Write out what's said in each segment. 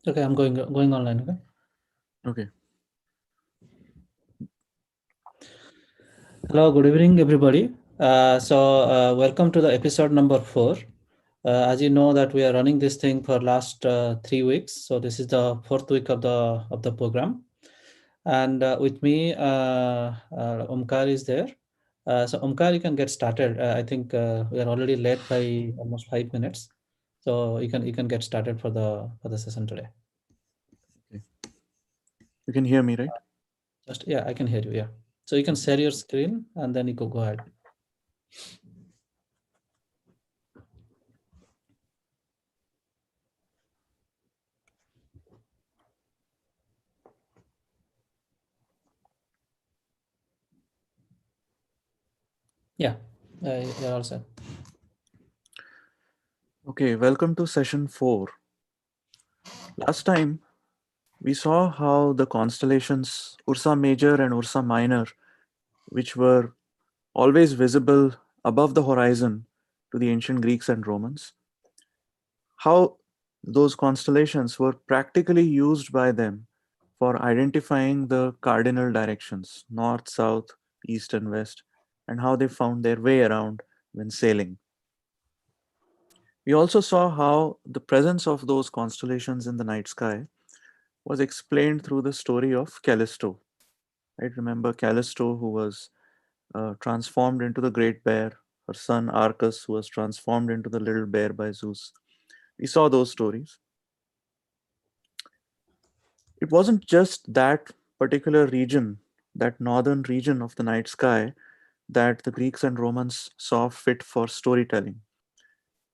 Okay, I'm going online. Okay. Okay. Hello, good evening, everybody. Welcome to the episode number 4. As you know, that we are running this thing for last 3 weeks. So this is the fourth week of the program, and with me, Omkar is there. So Omkar, you can get started. I think we are already late by almost 5 minutes, so you can get started for the session today. Okay. You can hear me, right? Just yeah, I can hear you. Yeah, so you can Okay. share your screen and then you go ahead. Yeah, you're all set. Okay. Welcome to session 4. Last time we saw how the constellations Ursa Major and Ursa Minor, which were always visible above the horizon to the ancient Greeks and Romans, how those constellations were practically used by them for identifying the cardinal directions north, south, east, and west, and how they found their way around when sailing. We also saw how the presence of those constellations in the night sky was explained through the story of Callisto. Right? Remember Callisto, who was transformed into the great bear, her son Arcus, who was transformed into the little bear by Zeus. We saw those stories. It wasn't just that particular region, that northern region of the night sky, that the Greeks and Romans saw fit for storytelling.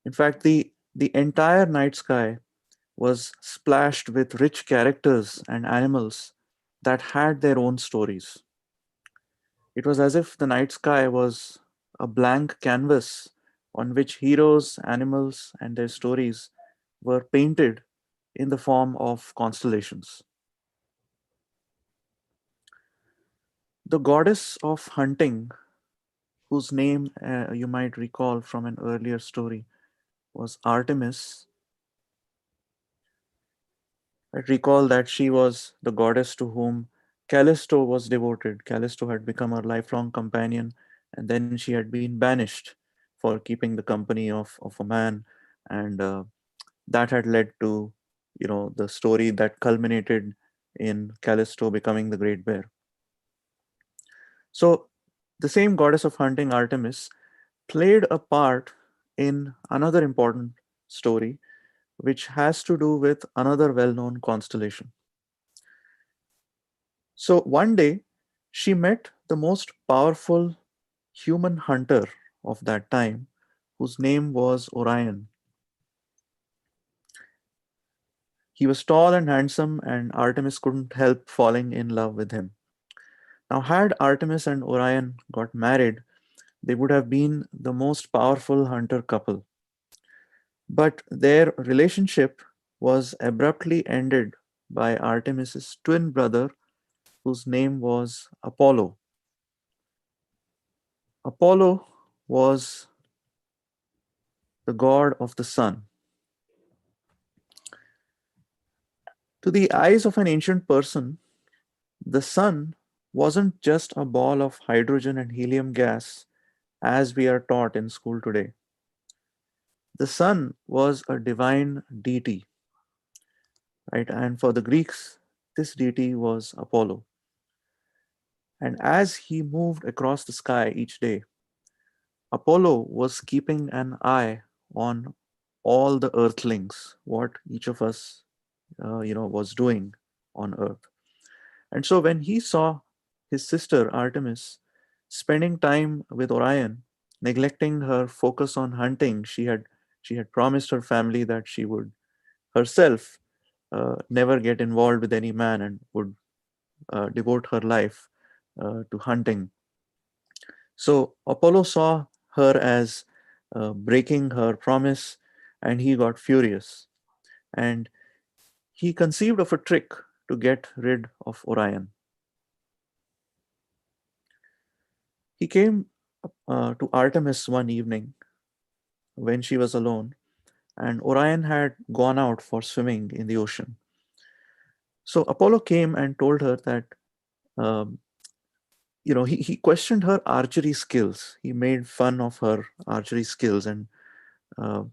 In fact, the entire night sky was splashed with rich characters and animals that had their own stories. It was as if the night sky was a blank canvas on which heroes, animals, and their stories were painted in the form of constellations. The goddess of hunting, whose name you might recall from an earlier story, was Artemis. I recall that she was the goddess to whom Callisto was devoted. Callisto had become her lifelong companion, and then she had been banished for keeping the company of a man, and that had led to, the story that culminated in Callisto becoming the Great Bear. So, the same goddess of hunting, Artemis, played a part in another important story, which has to do with another well known constellation. So one day, she met the most powerful human hunter of that time, whose name was Orion. He was tall and handsome, and Artemis couldn't help falling in love with him. Now, had Artemis and Orion got married, they would have been the most powerful hunter couple. But their relationship was abruptly ended by Artemis's twin brother, whose name was Apollo. Apollo was the god of the sun. To the eyes of an ancient person, the sun wasn't just a ball of hydrogen and helium gas as we are taught in school today. The sun was a divine deity, right? And for the Greeks, this deity was Apollo. And as he moved across the sky each day, Apollo was keeping an eye on all the earthlings, what each of us, was doing on Earth. And so when he saw his sister Artemis spending time with Orion, neglecting her focus on hunting, she had promised her family that she would herself never get involved with any man and would devote her life to hunting. So Apollo saw her as breaking her promise, and he got furious. And he conceived of a trick to get rid of Orion. He came to Artemis one evening when she was alone, and Orion had gone out for swimming in the ocean. So Apollo came and told her that, um, he questioned her archery skills. He made fun of her archery skills. And, uh,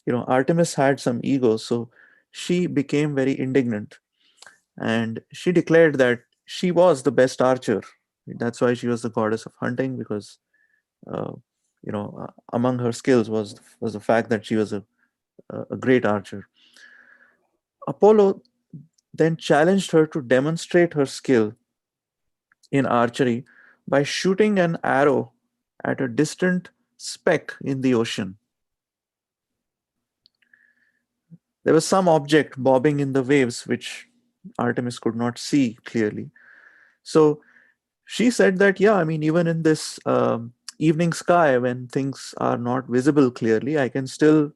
Artemis had some ego. So she became very indignant and she declared that she was the best archer. That's why she was the goddess of hunting, because, uh, among her skills was the fact that she was a great archer. Apollo then challenged her to demonstrate her skill in archery by shooting an arrow at a distant speck in the ocean. There was some object bobbing in the waves which Artemis could not see clearly. So she said that, yeah, I mean, even in this evening sky, when things are not visible clearly, I can still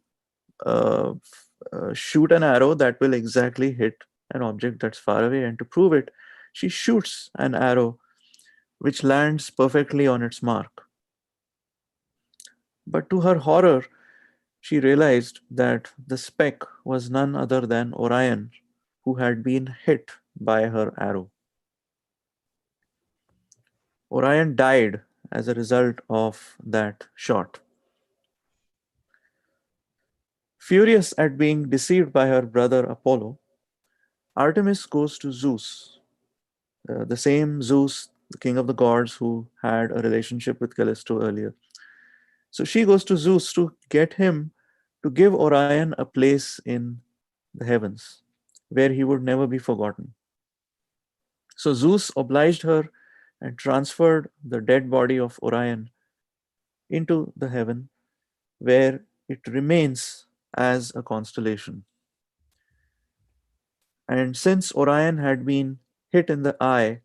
shoot an arrow that will exactly hit an object that's far away. And to prove it, she shoots an arrow which lands perfectly on its mark. But to her horror, she realized that the speck was none other than Orion, who had been hit by her arrow. Orion died as a result of that shot. Furious at being deceived by her brother Apollo, Artemis goes to Zeus, the same Zeus, the king of the gods who had a relationship with Callisto earlier. So she goes to Zeus to get him to give Orion a place in the heavens where he would never be forgotten. So Zeus obliged her and transferred the dead body of Orion into the heaven where it remains as a constellation. And since Orion had been hit in the eye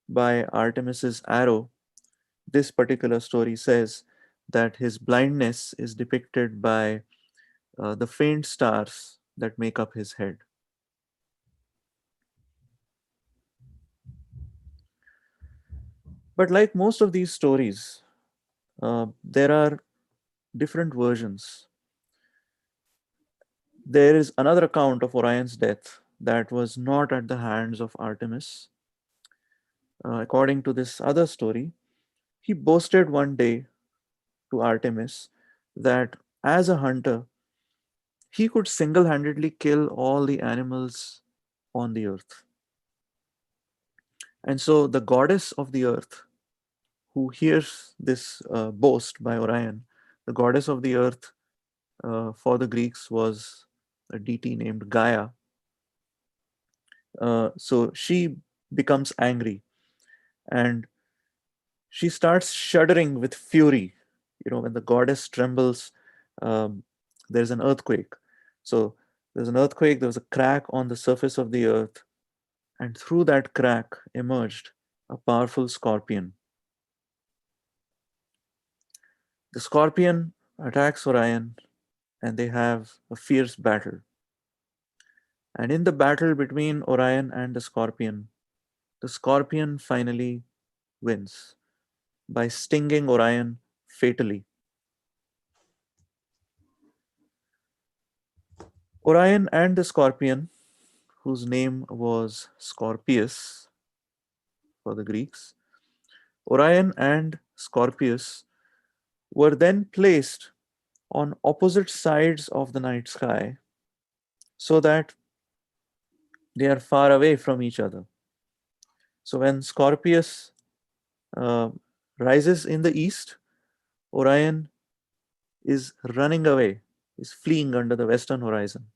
by Artemis's arrow, this particular story says that his blindness is depicted by the faint stars that make up his head. But like most of these stories, there are different versions. There is another account of Orion's death that was not at the hands of Artemis. According to this other story, he boasted one day to Artemis that as a hunter, he could single handedly kill all the animals on the earth. And so the goddess of the earth, who hears this boast by Orion, the goddess of the earth for the Greeks was a deity named Gaia. So she becomes angry and she starts shuddering with fury. When the goddess trembles, um, there's an earthquake. So there's an earthquake, there was a crack on the surface of the earth, and through that crack emerged a powerful scorpion. The scorpion attacks Orion and they have a fierce battle. And in the battle between Orion and the scorpion finally wins by stinging Orion fatally. Orion and the scorpion, whose name was Scorpius for the Greeks, Orion and Scorpius were then placed on opposite sides of the night sky so that they are far away from each other. So when Scorpius uh, rises in the east, Orion is running away, is fleeing under the western horizon.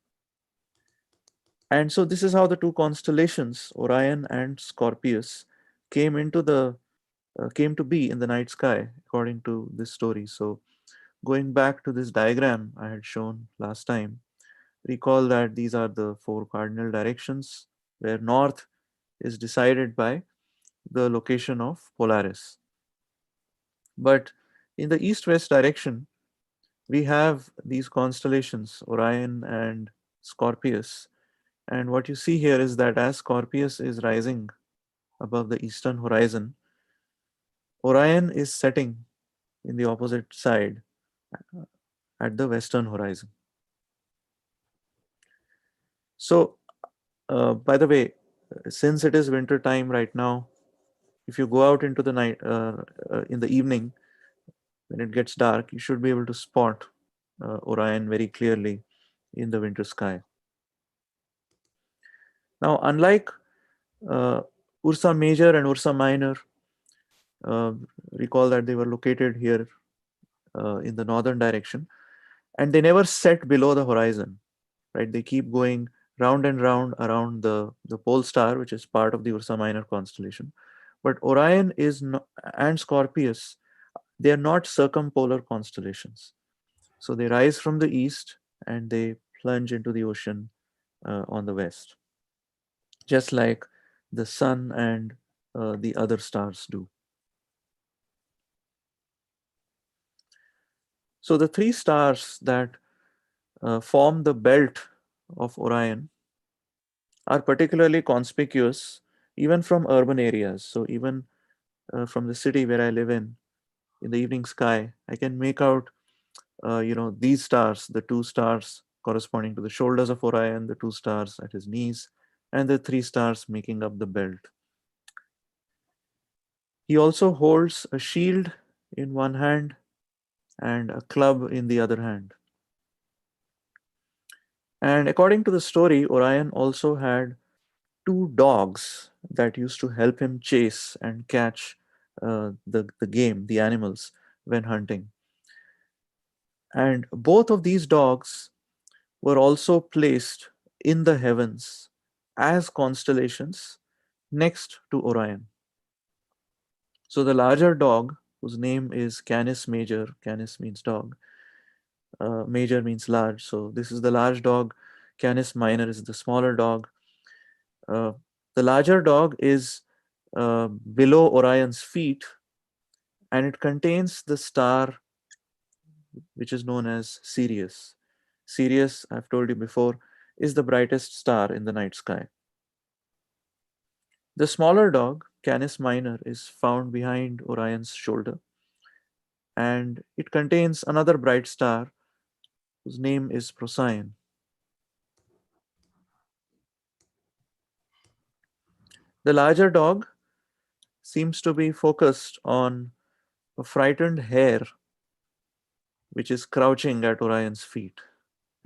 And so this is how the two constellations, Orion and Scorpius, came into the came to be in the night sky, according to this story. So going back to this diagram I had shown last time, recall that these are the four cardinal directions where north is decided by the location of Polaris. But in the east-west direction, we have these constellations, Orion and Scorpius. And what you see here is that as Scorpius is rising above the eastern horizon, Orion is setting in the opposite side at the western horizon. So By the way, since it is winter time right now, if you go out into the night in the evening when it gets dark, you should be able to spot Orion very clearly in the winter sky. Now, unlike uh, Ursa Major and Ursa Minor, uh, recall that they were located here in the northern direction, and they never set below the horizon. Right? They keep going round and round around the pole star, which is part of the Ursa Minor constellation. But Orion is not, and Scorpius, they are not circumpolar constellations. So they rise from the east and they plunge into the ocean on the west, just like the sun and the other stars do. So the three stars that form the belt of Orion are particularly conspicuous even from urban areas. So even from the city where I live in the evening sky, I can make out, these stars, the two stars corresponding to the shoulders of Orion, the two stars at his knees, and the three stars making up the belt. He also holds a shield in one hand and a club in the other hand. And according to the story, Orion also had two dogs that used to help him chase and catch the game, the animals, when hunting. And both of these dogs were also placed in the heavens as constellations next to Orion. So the larger dog, whose name is Canis Major, Canis means dog, Major means large. So this is the large dog, Canis Minor is the smaller dog. Uh, the larger dog is below Orion's feet, and it contains the star which is known as Sirius. Sirius, I've told you before, is the brightest star in the night sky. The smaller dog, Canis Minor, is found behind Orion's shoulder, and it contains another bright star whose name is Procyon. The larger dog seems to be focused on a frightened hare which is crouching at Orion's feet,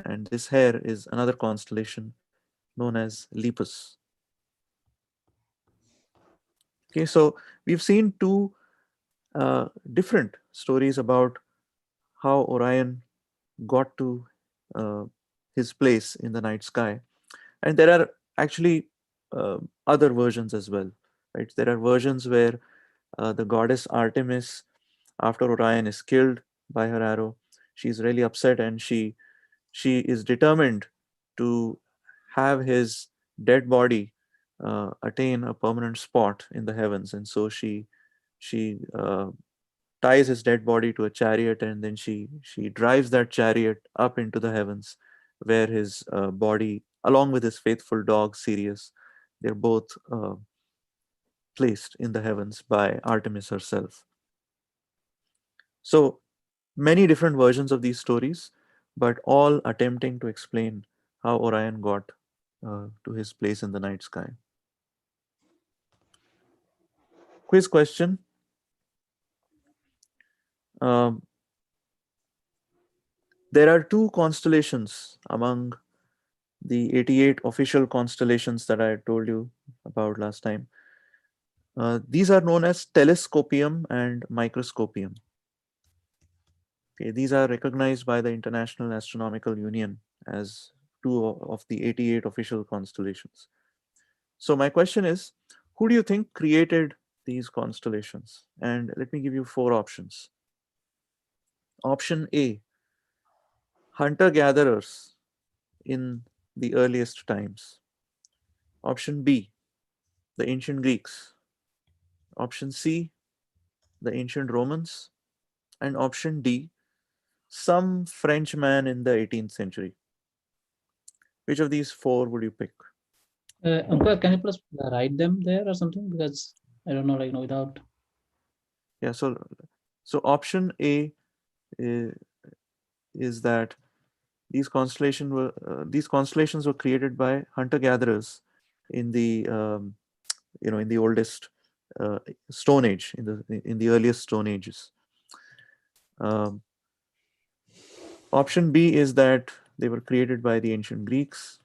and this hare is another constellation known as Lepus. Okay, so we've seen two different stories about how Orion got to uh, his place in the night sky. And there are actually other versions as well, right? There are versions where the goddess Artemis, after Orion is killed by her arrow, she's really upset and she is determined to have his dead body attain a permanent spot in the heavens, and so she ties his dead body to a chariot, and then she drives that chariot up into the heavens, where his body, along with his faithful dog Sirius, they're both placed in the heavens by Artemis herself. So many different versions of these stories, but all attempting to explain how Orion got to his place in the night sky. Quiz question. Um, there are two constellations among the 88 official constellations that I told you about last time. These are known as telescopium and microscopium. Okay, these are recognized by the International Astronomical Union as two of the 88 official constellations. So my question is, who do you think created these constellations? And let me give you four options. Option A, hunter-gatherers in the earliest times. Option B, the ancient Greeks. Option C, the ancient Romans. And option D, some Frenchman in the 18th century. Which of these four would you pick? Omkar, can you please write them there or something? Because I don't know, like, without. Yeah, so option A is, is that these constellations were created by hunter gatherers in the in the oldest uh, Stone Age, in the earliest Stone Ages. Um, Option B is that they were created by the ancient Greeks.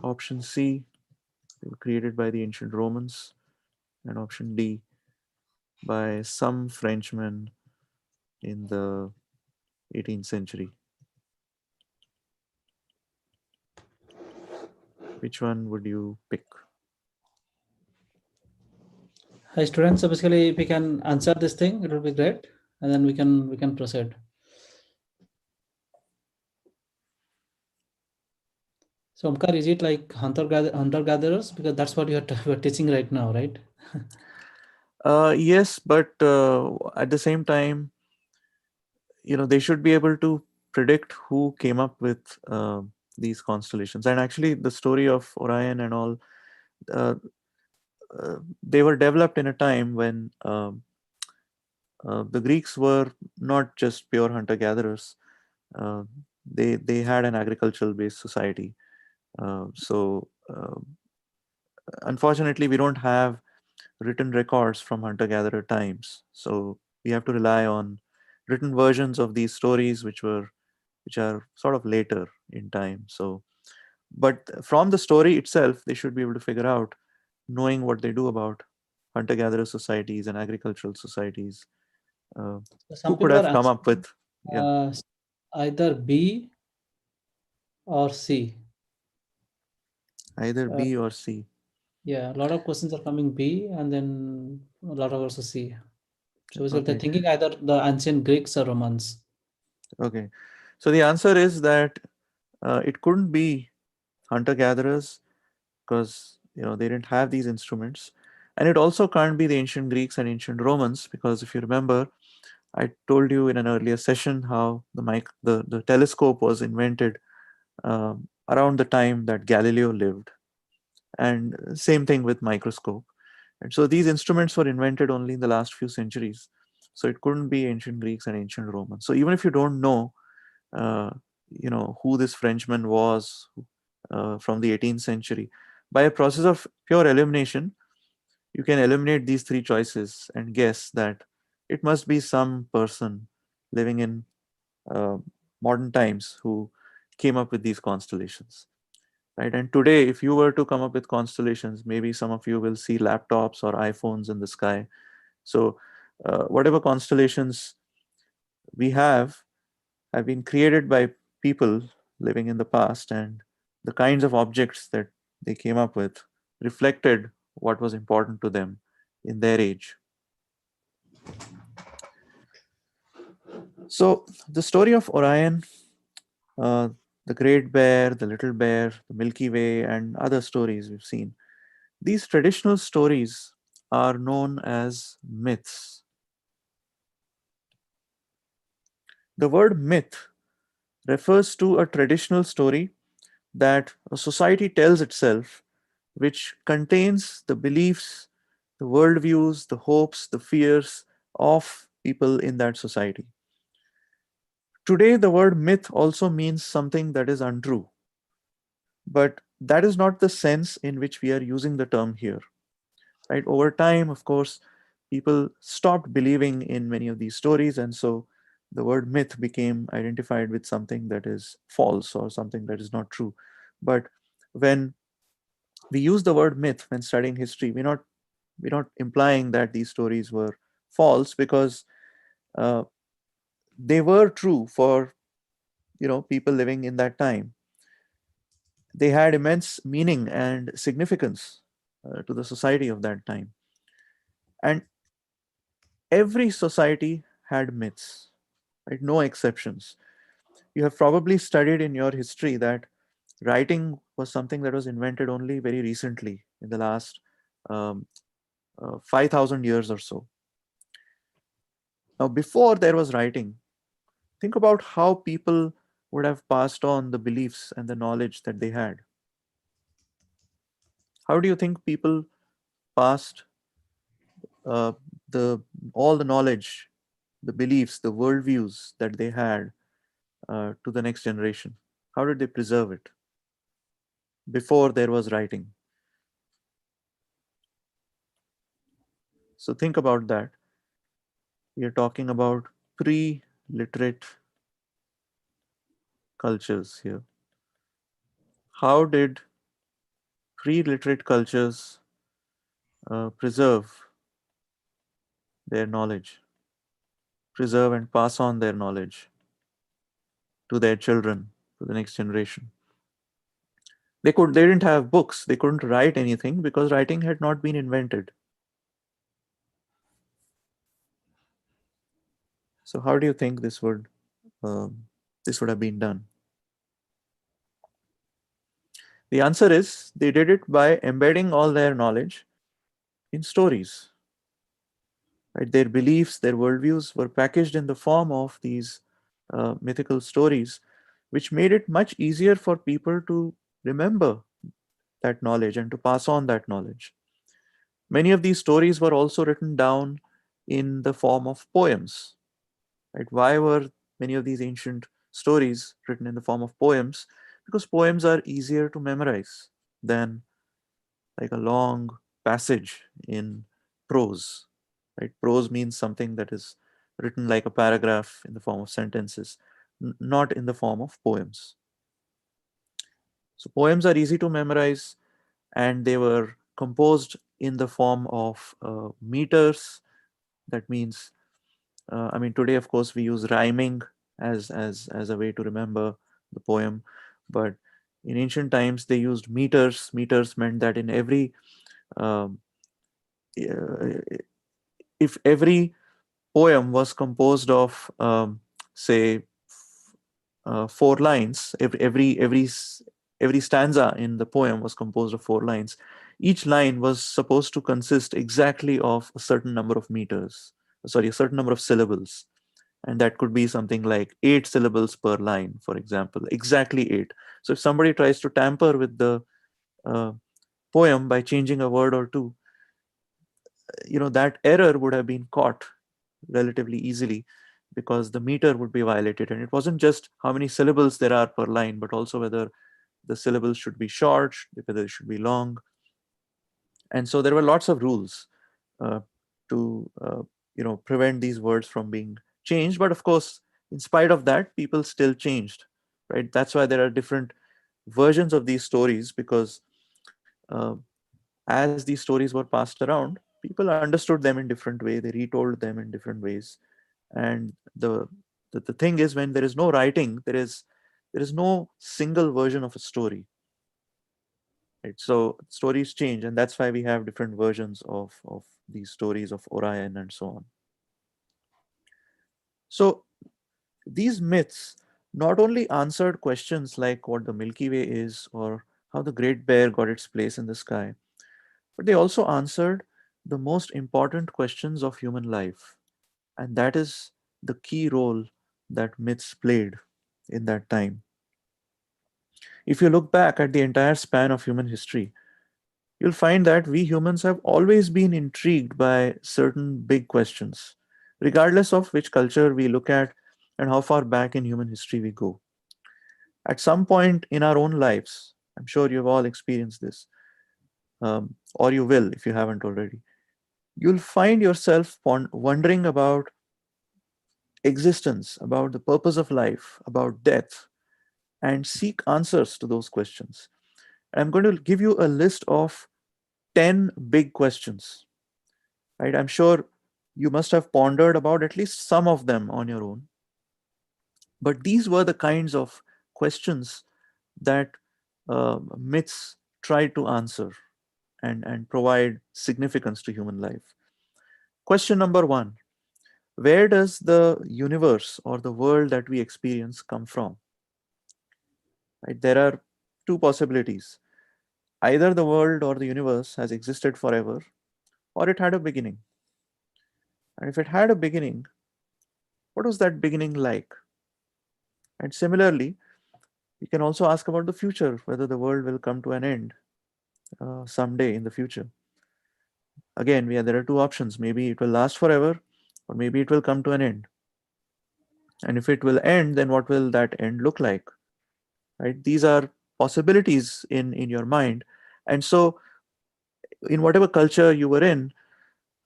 Option C, they were created by the ancient Romans. And option D, by some Frenchmen in the 18th century. Which one would you pick? Hi students, so basically if we can answer this thing, it will be great, and then we can proceed. So Omkar, is it like hunter gatherers? Because that's what you're teaching right now, right? Yes, but at the same time, they should be able to predict who came up with these constellations. And actually, the story of Orion and all, uh, they were developed in a time when the Greeks were not just pure hunter gatherers. Uh, they had an agricultural based society. So unfortunately, we don't have written records from hunter gatherer times. So we have to rely on written versions of these stories, which are sort of later in time. So, but from the story itself, they should be able to figure out, knowing what they do about hunter gatherer societies and agricultural societies, uh, So who some could people are have come up answering with, yeah, either B or C. either Uh, B or C. yeah, a lot of questions are coming B, and then a lot of also C. So basically they're Okay, thinking either the ancient Greeks or Romans. okay. So the answer is that it couldn't be hunter gatherers, because they didn't have these instruments, and it also can't be the ancient Greeks and ancient Romans, because if you remember, I told you in an earlier session how the telescope was invented around the time that Galileo lived, and same thing with microscope. And so these instruments were invented only in the last few centuries, so it couldn't be ancient Greeks and ancient Romans. So even if you don't know uh, who this Frenchman was from the 18th century, by a process of pure elimination, you can eliminate these three choices and guess that it must be some person living in uh, modern times who came up with these constellations, right? And today, if you were to come up with constellations, maybe some of you will see laptops or iPhones in the sky. So whatever constellations we have been created by people living in the past, and the kinds of objects that they came up with reflected what was important to them in their age. So the story of Orion, uh, the Great Bear, the Little Bear, the Milky Way, and other stories we've seen, these traditional stories are known as myths. The word myth refers to a traditional story that a society tells itself, which contains the beliefs, the worldviews, the hopes, the fears of people in that society. Today, the word myth also means something that is untrue, but that is not the sense in which we are using the term here. Right? Over time, of course, people stopped believing in many of these stories, and so the word myth became identified with something that is false or something that is not true. But when we use the word myth when studying history, we're not implying that these stories were false, because uh, they were true for people living in that time. They had immense meaning and significance to the society of that time, and every society had myths, right? No exceptions. You have probably studied in your history that writing was something that was invented only very recently, in the last um, 5,000 years or so. Now, before there was writing, think about how people would have passed on the beliefs and the knowledge that they had. How do you think people passed uh, the all the knowledge, the beliefs, the worldviews that they had to the next generation? How did they preserve it? before there was writing. So think about that. We are talking about pre literate cultures here. How did pre literate cultures preserve their knowledge, preserve and pass on their knowledge to their children, to the next generation? They didn't have books, they couldn't write anything because writing had not been invented. So how do you think um, this would have been done? The answer is they did it by embedding all their knowledge in stories. Right? Their beliefs, their worldviews were packaged in the form of these mythical stories, which made it much easier for people to remember that knowledge and to pass on that knowledge. Many of these stories were also written down in the form of poems. Right? Why were many of these ancient stories written in the form of poems? Because poems are easier to memorize than like a long passage in prose. Right? Prose means something that is written like a paragraph in the form of sentences, not in the form of poems. So poems are easy to memorize, and they were composed in the form of meters. That means, I mean, today of course we use rhyming as a way to remember the poem, but in ancient times they used meters. Meters meant that in every um, uh, if every poem was composed of say 4 lines, every stanza in the poem was composed of 4 lines. Each line was supposed to consist exactly of a certain number of meters, sorry, a certain number of syllables, and that could be something like 8 syllables per line, for example, exactly 8. So if somebody tries to tamper with the uh, poem by changing a word or two, that error would have been caught relatively easily because the meter would be violated. And it wasn't just how many syllables there are per line, but also whether the syllables should be short, whether they should be long. And so there were lots of rules uh, to prevent these words from being changed. But of course, in spite of that, people still changed, right? That's why there are different versions of these stories, because uh, as these stories were passed around, people understood them in different way. They retold them in different ways. And the thing is, when there is no writing, there is no single version of a story, right? So stories change, and that's why we have different versions of these stories of Orion and so on. So these myths not only answered questions like what the Milky Way is or how the Great Bear got its place in the sky, but they also answered the most important questions of human life. And that is the key role that myths played in that time. If you look back at the entire span of human history, you'll find that we humans have always been intrigued by certain big questions, regardless of which culture we look at and how far back in human history we go. At some point in our own lives, I'm sure you've all experienced this, or you will if you haven't already. You'll find yourself wondering about existence, about the purpose of life, about death, and seek answers to those questions. And I'm going to give you a list of 10 big questions, right? I'm sure you must have pondered about at least some of them on your own. But these were the kinds of questions that myths try to answer and provide significance to human life. Question number one: where does the universe or the world that we experience come from? Right? There are two possibilities. Either the world or the universe has existed forever, or it had a beginning. And if it had a beginning, what was that beginning like? And similarly, we can also ask about the future, whether the world will come to an end someday in the future. Again, there are two options. Maybe it will last forever, or maybe it will come to an end. And if it will end, then what will that end look like? Right? These are possibilities in your mind. And so, in whatever culture you were in,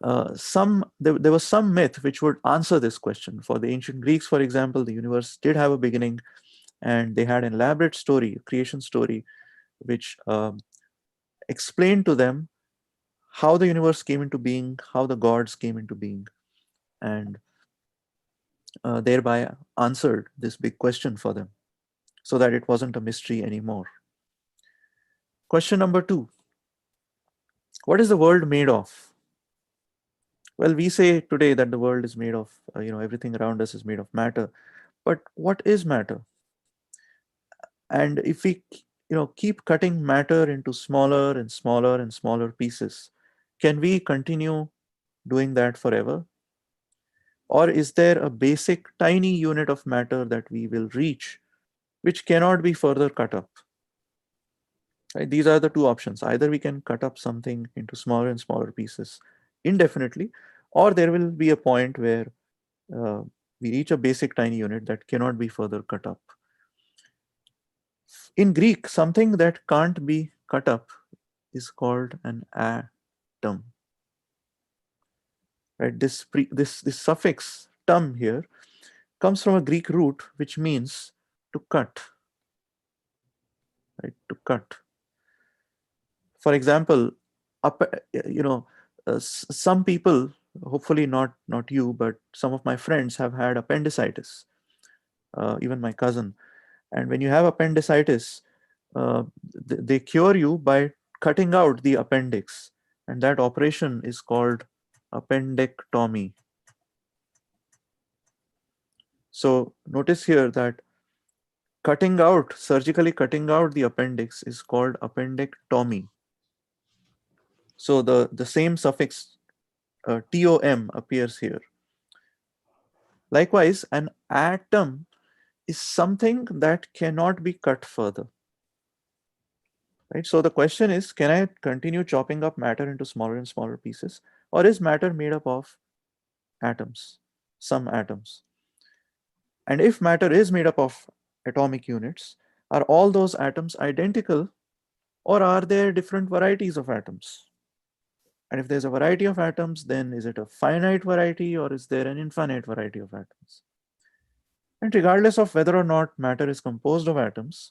there was some myth which would answer this question. For the ancient Greeks, for example, the universe did have a beginning, and they had an elaborate story, a creation story, which explained to them how the universe came into being, how the gods came into being, and thereby answered this big question for them, so that it wasn't a mystery anymore. Question number two: what is the world made of? Well, we say today that the world is made of, everything around us is made of matter. But what is matter? And if we, keep cutting matter into smaller and smaller and smaller pieces, can we continue doing that forever? Or is there a basic tiny unit of matter that we will reach, which cannot be further cut up? Right? These are the two options. Either we can cut up something into smaller and smaller pieces indefinitely, or there will be a point where uh, we reach a basic tiny unit that cannot be further cut up. In Greek, something that can't be cut up is called an atom. Right? This suffix "tum" here comes from a Greek root which means to cut. Right? To cut. For example, up, you know, some people, hopefully not you, but some of my friends have had appendicitis. Even my cousin. And when you have appendicitis, they cure you by cutting out the appendix, and that operation is called appendectomy. So notice here that surgically cutting out the appendix is called appendectomy. So the same suffix tom appears here. Likewise, an atom is something that cannot be cut further. Right? So the question is, can I continue chopping up matter into smaller and smaller pieces, or is matter made up of atoms, some atoms? And if matter is made up of atomic units, are all those atoms identical, or are there different varieties of atoms? And if there's a variety of atoms, then is it a finite variety, or is there an infinite variety of atoms? And regardless of whether or not matter is composed of atoms,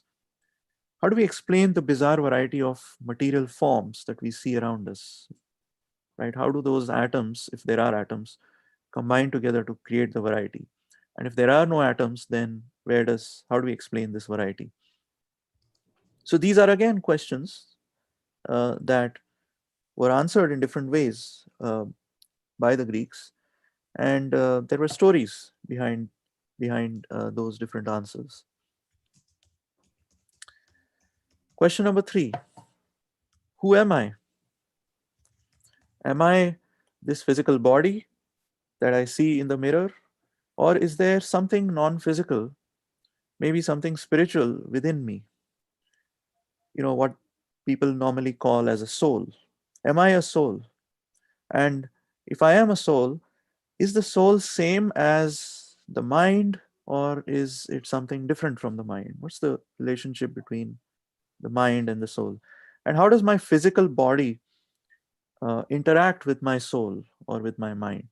how do we explain the bizarre variety of material forms that we see around us? Right? How do those atoms, if there are atoms, combine together to create the variety? And if there are no atoms, then how do we explain this variety? So these are again questions that were answered in different ways by the Greeks, and there were stories behind those different answers. Question number three: who am I? Am I this physical body that I see in the mirror, or is there something non-physical, maybe something spiritual within me? What people normally call as a soul. Am I a soul? And if I am a soul, is the soul same as the mind, or is it something different from the mind? What's the relationship between the mind and the soul? And how does my physical body interact with my soul or with my mind?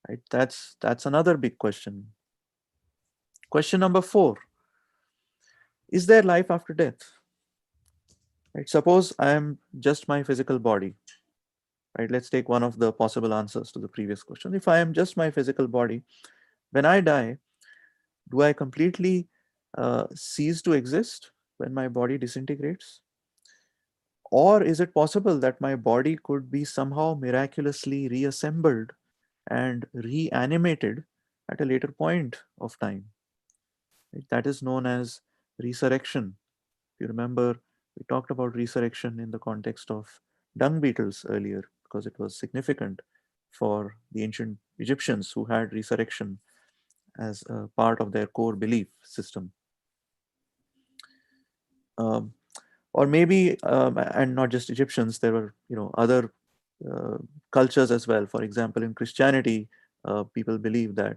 Right? That's another big question. Question number four: is there life after death? Right? Suppose I am just my physical body. Right? Let's take one of the possible answers to the previous question. If I am just my physical body, when I die, do I completely cease to exist when my body disintegrates? Or is it possible that my body could be somehow miraculously reassembled and reanimated at a later point of time? Right? That is known as resurrection. If you remember, we talked about resurrection in the context of dung beetles earlier because it was significant for the ancient Egyptians who had resurrection as a part of their core belief system. Um, or maybe, and not just Egyptians, there were other uh, cultures as well. For example, in Christianity, people believe that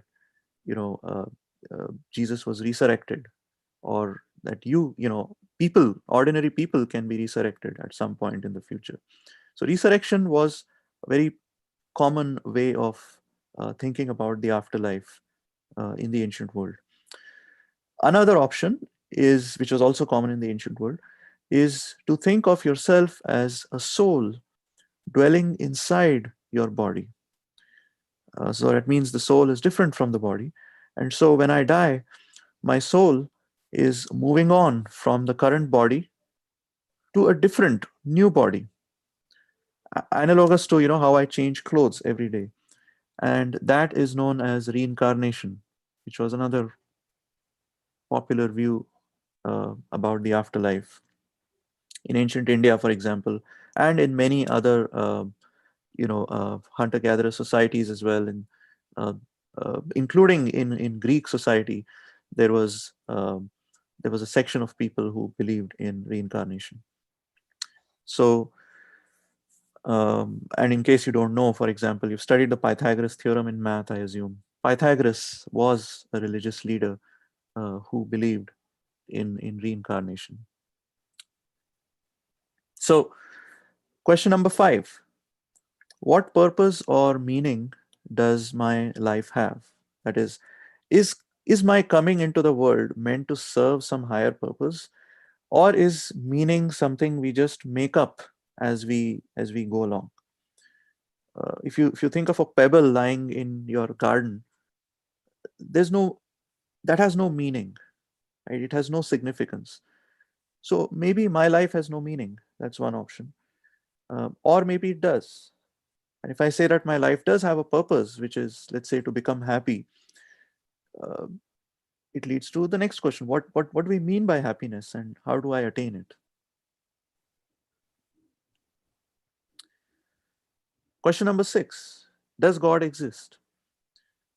Jesus was resurrected, or that people, ordinary people, can be resurrected at some point in the future. So resurrection was a very common way of thinking about the afterlife in the ancient world. Another option is, which was also common in the ancient world, is to think of yourself as a soul dwelling inside your body. So that means the soul is different from the body. And so when I die, my soul is moving on from the current body to a different new body, analogous to how I change clothes every day. And that is known as reincarnation, which was another popular view about the afterlife in ancient India, for example, and in many other hunter-gatherer societies as well, uh, including in Greek society. There was there was a section of people who believed in reincarnation. So, and in case you don't know, for example, you've studied the Pythagoras theorem in math, I assume. Pythagoras was a religious leader who believed in reincarnation. So, question number 5: what purpose or meaning does my life have? That is is my coming into the world meant to serve some higher purpose, or is meaning something we just make up as we go along? If you think of a pebble lying in your garden, there's no that has no meaning, right? It has no significance. So maybe my life has no meaning. That's one option. Or maybe it does. And if I say that my life does have a purpose, which is, let's say, to become happy, uh, it leads to the next question: what do we mean by happiness, and how do I attain it? Question number 6: does God exist?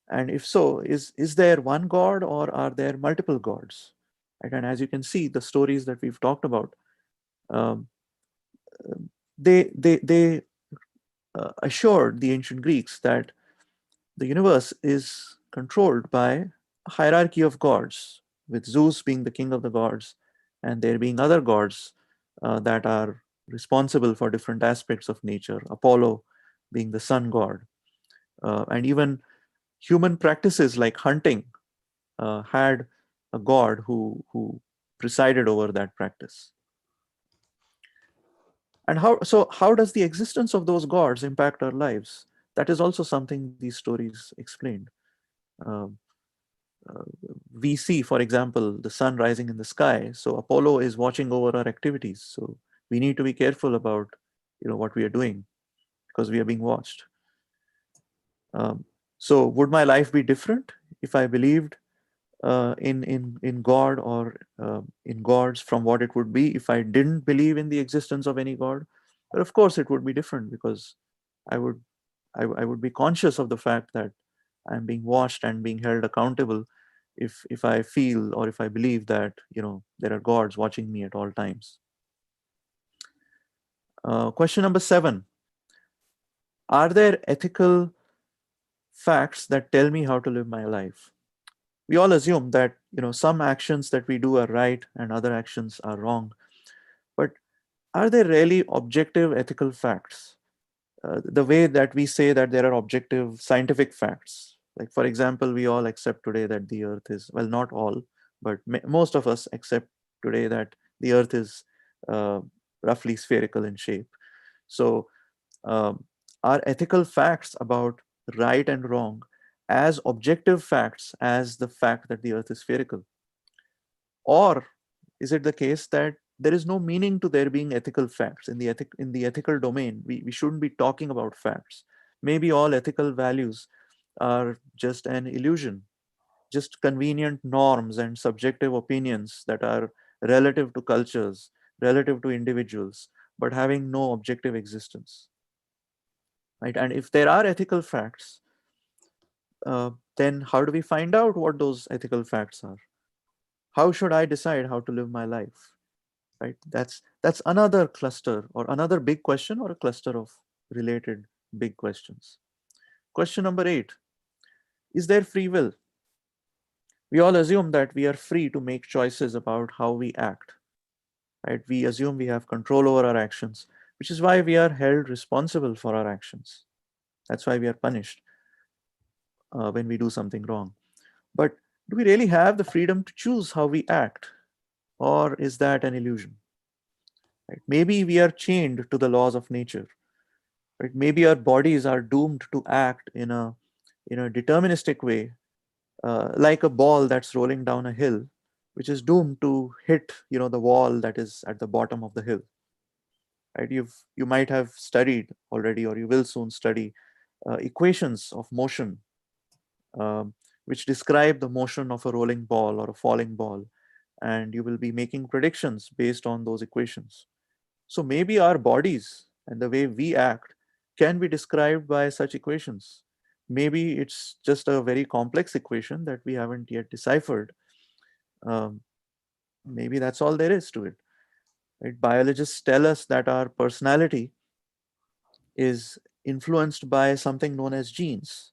And if so, is there one God, or are there multiple gods? Right? And as you can see, the stories that we've talked about, um, they assured the ancient Greeks that the universe is controlled by a hierarchy of gods, with Zeus being the king of the gods, and there being other gods that are responsible for different aspects of nature, Apollo being the sun god. And even human practices like hunting had a god who presided over that practice. And how does the existence of those gods impact our lives? That is also something these stories explained. Um, uh, we see, for example, the sun rising in the sky. So Apollo is watching over our activities. So we need to be careful about what we are doing, because we are being watched. Um, so would my life be different if I believed in God, or in gods, from what it would be if I didn't believe in the existence of any God? But of course, it would be different, because I would I would be conscious of the fact that I'm being watched and being held accountable if I feel, or if I believe that there are gods watching me at all times. Question number 7: are there ethical facts that tell me how to live my life? We all assume that some actions that we do are right and other actions are wrong, but are there really objective ethical facts? The way that we say that there are objective scientific facts, like for example, we all accept today that the earth is, well, not all, but most of us accept today that the earth is uh, roughly spherical in shape. So um, are ethical facts about right and wrong as objective facts as the fact that the earth is spherical? Or is it the case that there is no meaning to there being ethical facts in the ethical domain? We shouldn't be talking about facts. Maybe all ethical values are just an illusion, just convenient norms and subjective opinions that are relative to cultures, relative to individuals, but having no objective existence. Right? And if there are ethical facts, then how do we find out what those ethical facts are? How should I decide how to live my life? Right? That's another cluster, or another big question, or a cluster of related big questions. Question number 8: is there free will? We all assume that we are free to make choices about how we act. right? We assume we have control over our actions, which is why we are held responsible for our actions. That's why we are punished when we do something wrong. But do we really have the freedom to choose how we act, or is that an illusion? Right? Maybe we are chained to the laws of nature. Right? Maybe our bodies are doomed to act in a deterministic way, like a ball that's rolling down a hill, which is doomed to hit the wall that is at the bottom of the hill. Right? You might have studied already, or you will soon study equations of motion, um, which describe the motion of a rolling ball or a falling ball, and you will be making predictions based on those equations. So maybe our bodies and the way we act can be described by such equations. Maybe it's just a very complex equation that we haven't yet deciphered. Um, Maybe that's all there is to it. Right? Biologists tell us that our personality is influenced by something known as genes,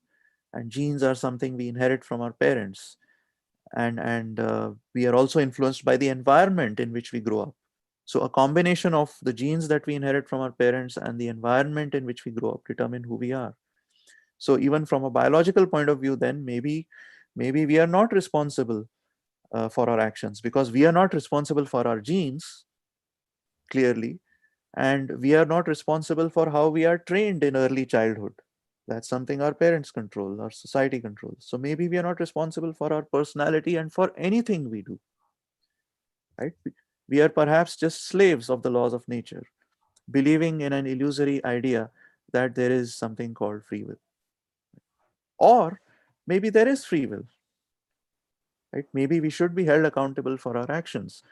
and genes are something we inherit from our parents, and we are also influenced by the environment in which we grow up. So a combination of the genes that we inherit from our parents and the environment in which we grow up determine who we are. So even from a biological point of view, then maybe we are not responsible for our actions, because we are not responsible for our genes, clearly, and we are not responsible for how we are trained in early childhood. That's something our parents control, our society controls. So maybe we are not responsible for our personality and for anything we do, right? We are perhaps just slaves of the laws of nature, believing in an illusory idea that there is something called free will. Or maybe there is free will, right? Maybe we should be held accountable for our actions.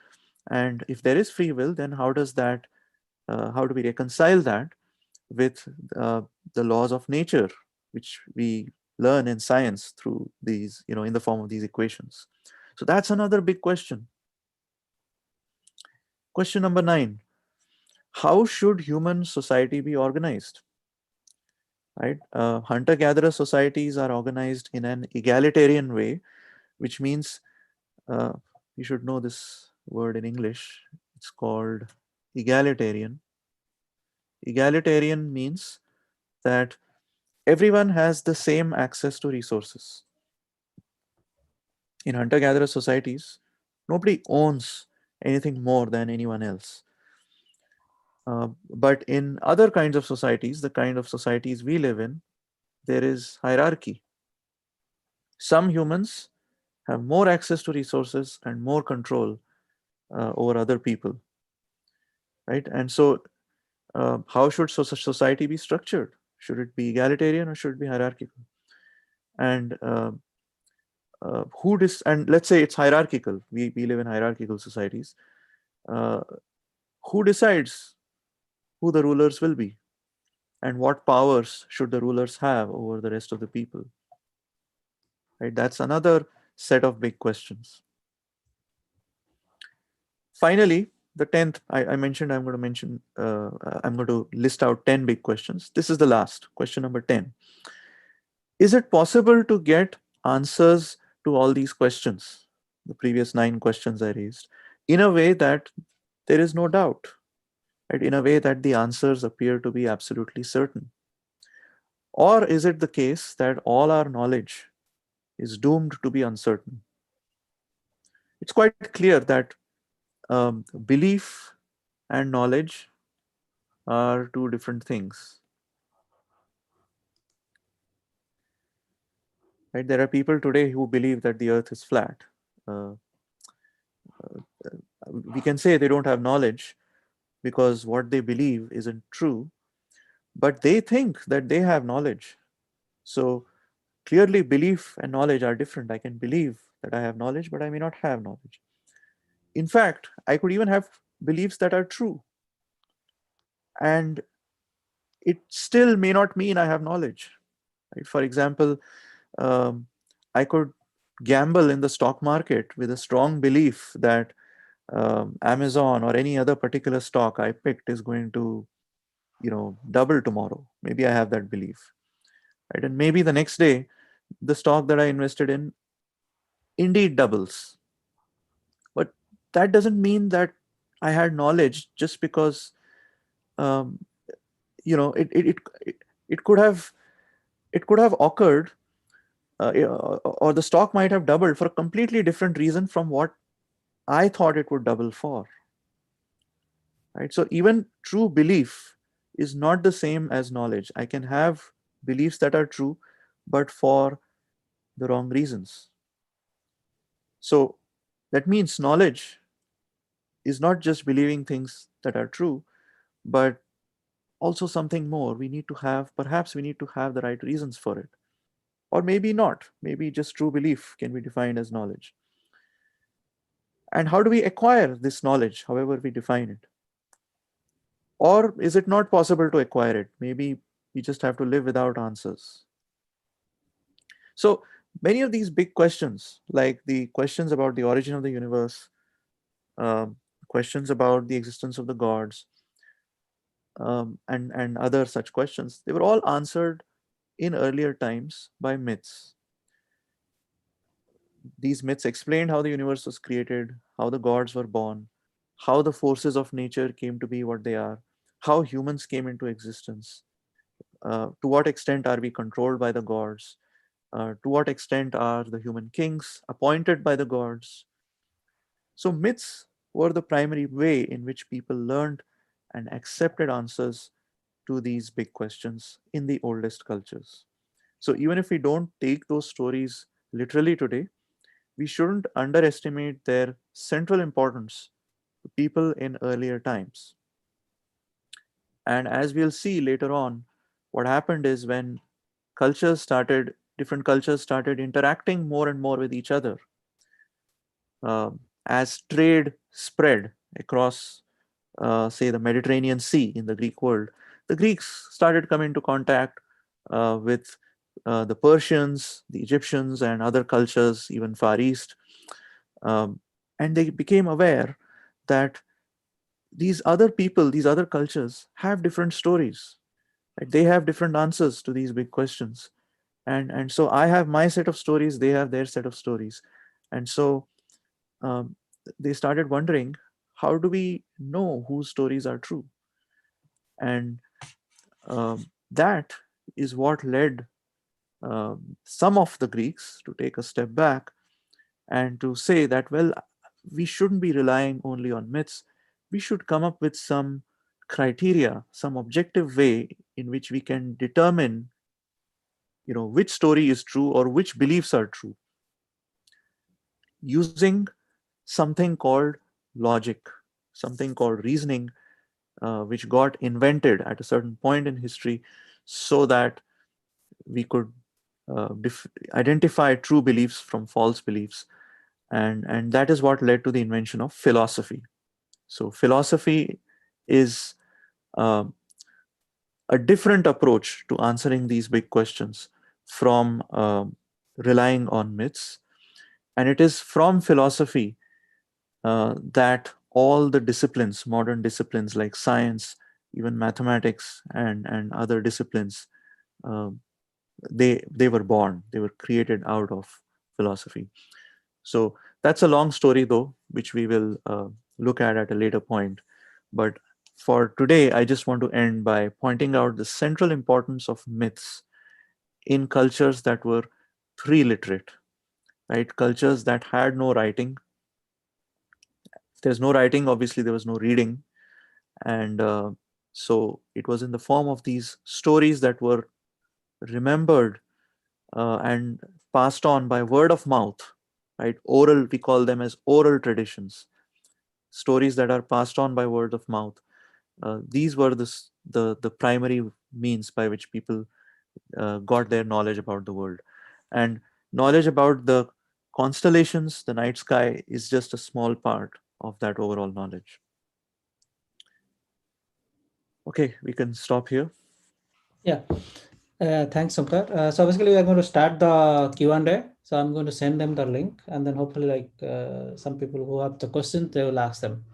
And if there is free will, then how do we reconcile that with the laws of nature, which we learn in science through these, in the form of these equations? So that's another big question. Question number 9: how should human society be organized? Right? Hunter-gatherer societies are organized in an egalitarian way, which means uh, you should know this word in English. It's called egalitarian. Egalitarian means that everyone has the same access to resources. In hunter gatherer societies, nobody owns anything more than anyone else. But in other kinds of societies, the kind of societies we live in, there is hierarchy. Some humans have more access to resources and more control over other people, right? And so, how should society be structured? Should it be egalitarian or should it be hierarchical? And and let's say it's hierarchical. We live in hierarchical societies. Uh, who decides who the rulers will be, and what powers should the rulers have over the rest of the people? Right? That's another set of big questions. Finally, the 10th, I mentioned I'm going to list out 10 big questions. This is the last question, number 10. Is it possible to get answers to all these questions, the previous 9 questions I raised, in a way that there is no doubt, right? In a way that the answers appear to be absolutely certain? Or is it the case that all our knowledge is doomed to be uncertain? It's quite clear that belief and knowledge are two different things. Right? There are people today who believe that the earth is flat. Uh, we can say they don't have knowledge because what they believe isn't true, but they think that they have knowledge. So clearly, belief and knowledge are different. I can believe that I have knowledge, but I may not have knowledge. In fact, I could even have beliefs that are true, and it still may not mean I have knowledge. Right? For example, um, I could gamble in the stock market with a strong belief that Amazon or any other particular stock I picked is going to, double tomorrow. Maybe I have that belief, right? And maybe the next day, the stock that I invested in indeed doubles. But that doesn't mean that I had knowledge just because um, you know it could have occurred, or the stock might have doubled for a completely different reason from what I thought it would double for. Right? So even true belief is not the same as knowledge. I can have beliefs that are true, but for the wrong reasons. So that means knowledge is not just believing things that are true, but also something more. We need to have, perhaps we need to have the right reasons for it. Or maybe not. Maybe just true belief can be defined as knowledge. And how do we acquire this knowledge, however we define it? Or is it not possible to acquire it? Maybe we just have to live without answers. So many of these big questions, like the questions about the origin of the universe, um, questions about the existence of the gods, and other such questions, they were all answered in earlier times by myths. These myths explained how the universe was created, how the gods were born, how the forces of nature came to be what they are, how humans came into existence, to what extent are we controlled by the gods, to what extent are the human kings appointed by the gods. So, myths were the primary way in which people learned and accepted answers to these big questions in the oldest cultures. So, even if we don't take those stories literally today, we shouldn't underestimate their central importance to people in earlier times. And as we'll see later on, what happened is when different cultures started interacting more and more with each other, as trade spread across, say, the Mediterranean Sea in the Greek world, the Greeks started coming into contact with the Persians, the Egyptians, and other cultures, even Far East. Um, and they became aware that these other people, these other cultures have different stories. Right? They have different answers to these big questions. And so I have my set of stories, they have their set of stories. And so um, they started wondering, how do we know whose stories are true? And that is what led some of the Greeks to take a step back and to say that, well, we shouldn't be relying only on myths. We should come up with some criteria, some objective way in which we can determine, which story is true or which beliefs are true, using something called logic, something called reasoning, which got invented at a certain point in history so that we could identify true beliefs from false beliefs. And that is what led to the invention of philosophy. So philosophy is uh, a different approach to answering these big questions from relying on myths. And it is from philosophy that all the disciplines, modern disciplines like science, even mathematics, and other disciplines, uh, they were born. They were created out of philosophy. So that's a long story, though, which we will look at a later point. But for today, I just want to end by pointing out the central importance of myths in cultures that were pre-literate, right? Cultures that had no writing. If there's no writing, obviously there was no reading, and so it was in the form of these stories that were remembered and passed on by word of mouth, right? Oral, we call them as oral traditions, stories that are passed on by word of mouth. These were the primary means by which people got their knowledge about the world. And knowledge about the constellations, the night sky, is just a small part of that overall knowledge. Okay, we can stop here. Yeah. Thanks, Omkar. So basically, we are going to start the Q&A. So I'm going to send them the link, and then hopefully, like some people who have the questions, they will ask them.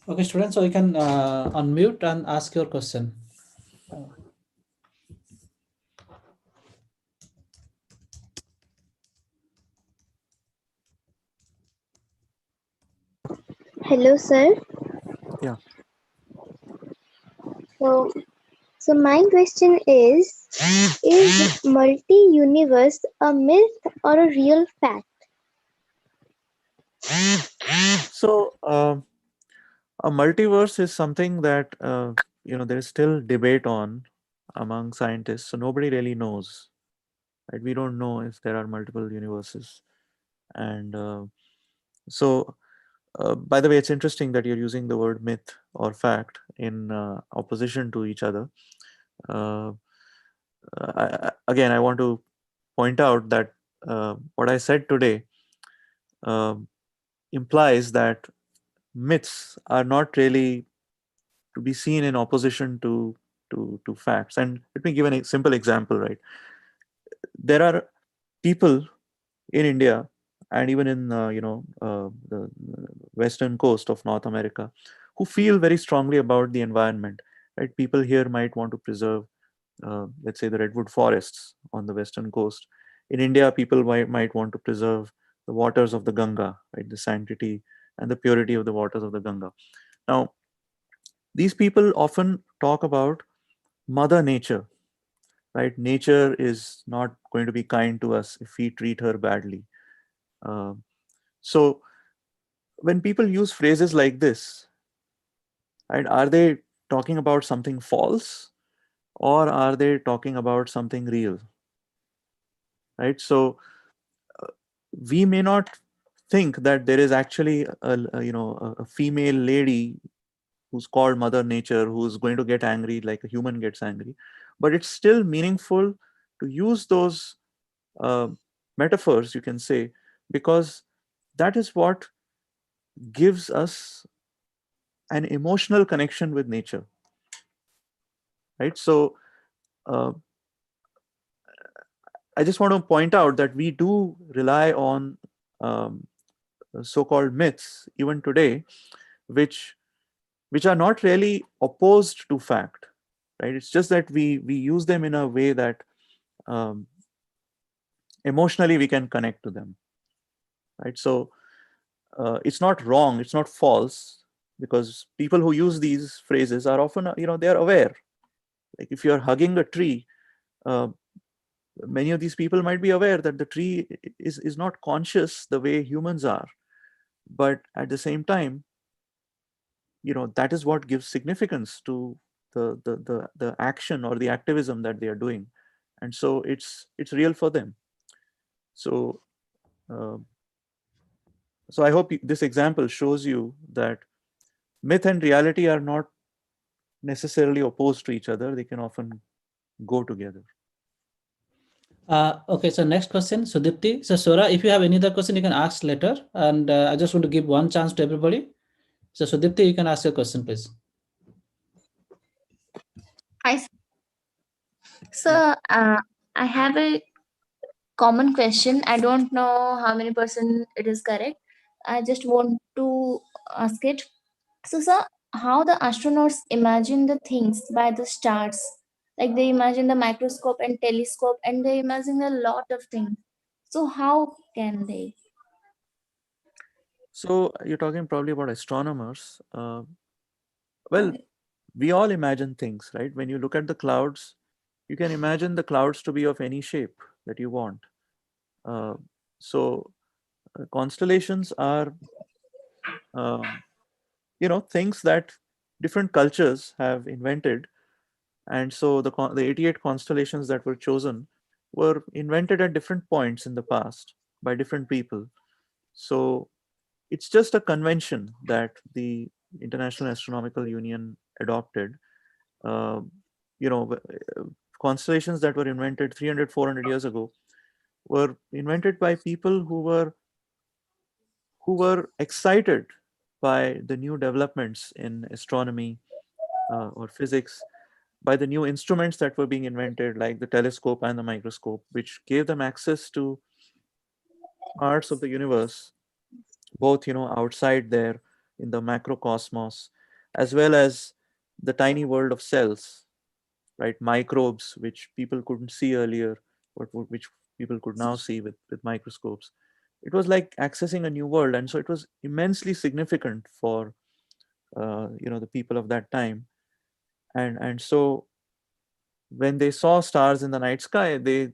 Okay, students, so you can unmute and ask your question. Uh, Hello, sir. Yeah. So, so my question is multi-universe a myth or a real fact? So, a multiverse is something that there is still debate on among scientists. So nobody really knows, right? We don't know if there are multiple universes, and so. By the way, it's interesting that you're using the word myth or fact in opposition to each other. Uh, Again, I want to point out that what I said today um implies that myths are not really to be seen in opposition to facts. And let me give a simple example. Right, there are people in India and even in the western coast of North America who feel very strongly about the environment. Right, people here might want to preserve, let's say, the redwood forests on the western coast. In India, people might want to preserve the waters of the Ganga, right, the sanctity and the purity of the waters of the Ganga. Now, these people often talk about Mother Nature, right? Nature is not going to be kind to us if we treat her badly. Um, so, when people use phrases like this, right, are they talking about something false or are they talking about something real, right? So, we may not think that there is actually a female lady who's called Mother Nature who's going to get angry like a human gets angry, but it's still meaningful to use those uh, metaphors, you can say, because that is what gives us an emotional connection with nature, right? So uh, I just want to point out that we do rely on um, so-called myths even today, which are not really opposed to fact, right? It's just that we use them in a way that um, emotionally we can connect to them, right? So it's not wrong, it's not false, because people who use these phrases are often, they are aware. Like if you're hugging a tree, uh, many of these people might be aware that the tree is not conscious the way humans are, but at the same time, that is what gives significance to the action or the activism that they are doing, and so it's real for them. So uh, so I hope this example shows you that myth and reality are not necessarily opposed to each other. They can often go together. okay, so next question, Sudipti. So, Sora, if you have any other question, you can ask later. And I just want to give one chance to everybody. So, Sudipti, you can ask your question, please. Hi, Yeah. sir. I have a common question. I don't know how many percent it is correct. I just want to ask it. So, sir, how the astronauts imagine the things by the stars? Like they imagine the microscope and telescope, and they imagine a lot of things. So, how can they? So you're talking probably about astronomers. Well, Uh, we all imagine things, right? When you look at the clouds, you can imagine the clouds to be of any shape that you want. Uh, so constellations are, um, things that different cultures have invented, and so the 88 constellations that were chosen were invented at different points in the past by different people. So it's just a convention that the International Astronomical Union adopted. Uh, Constellations that were invented 300, 400 years ago were invented by people who were excited by the new developments in astronomy or physics, by the new instruments that were being invented, like the telescope and the microscope, which gave them access to parts of the universe, both outside there in the macrocosmos, as well as the tiny world of cells, right? Microbes, which people couldn't see earlier, but which people could now see with microscopes. It was like accessing a new world, and so it was immensely significant for the people of that time. And so when they saw stars in the night sky, they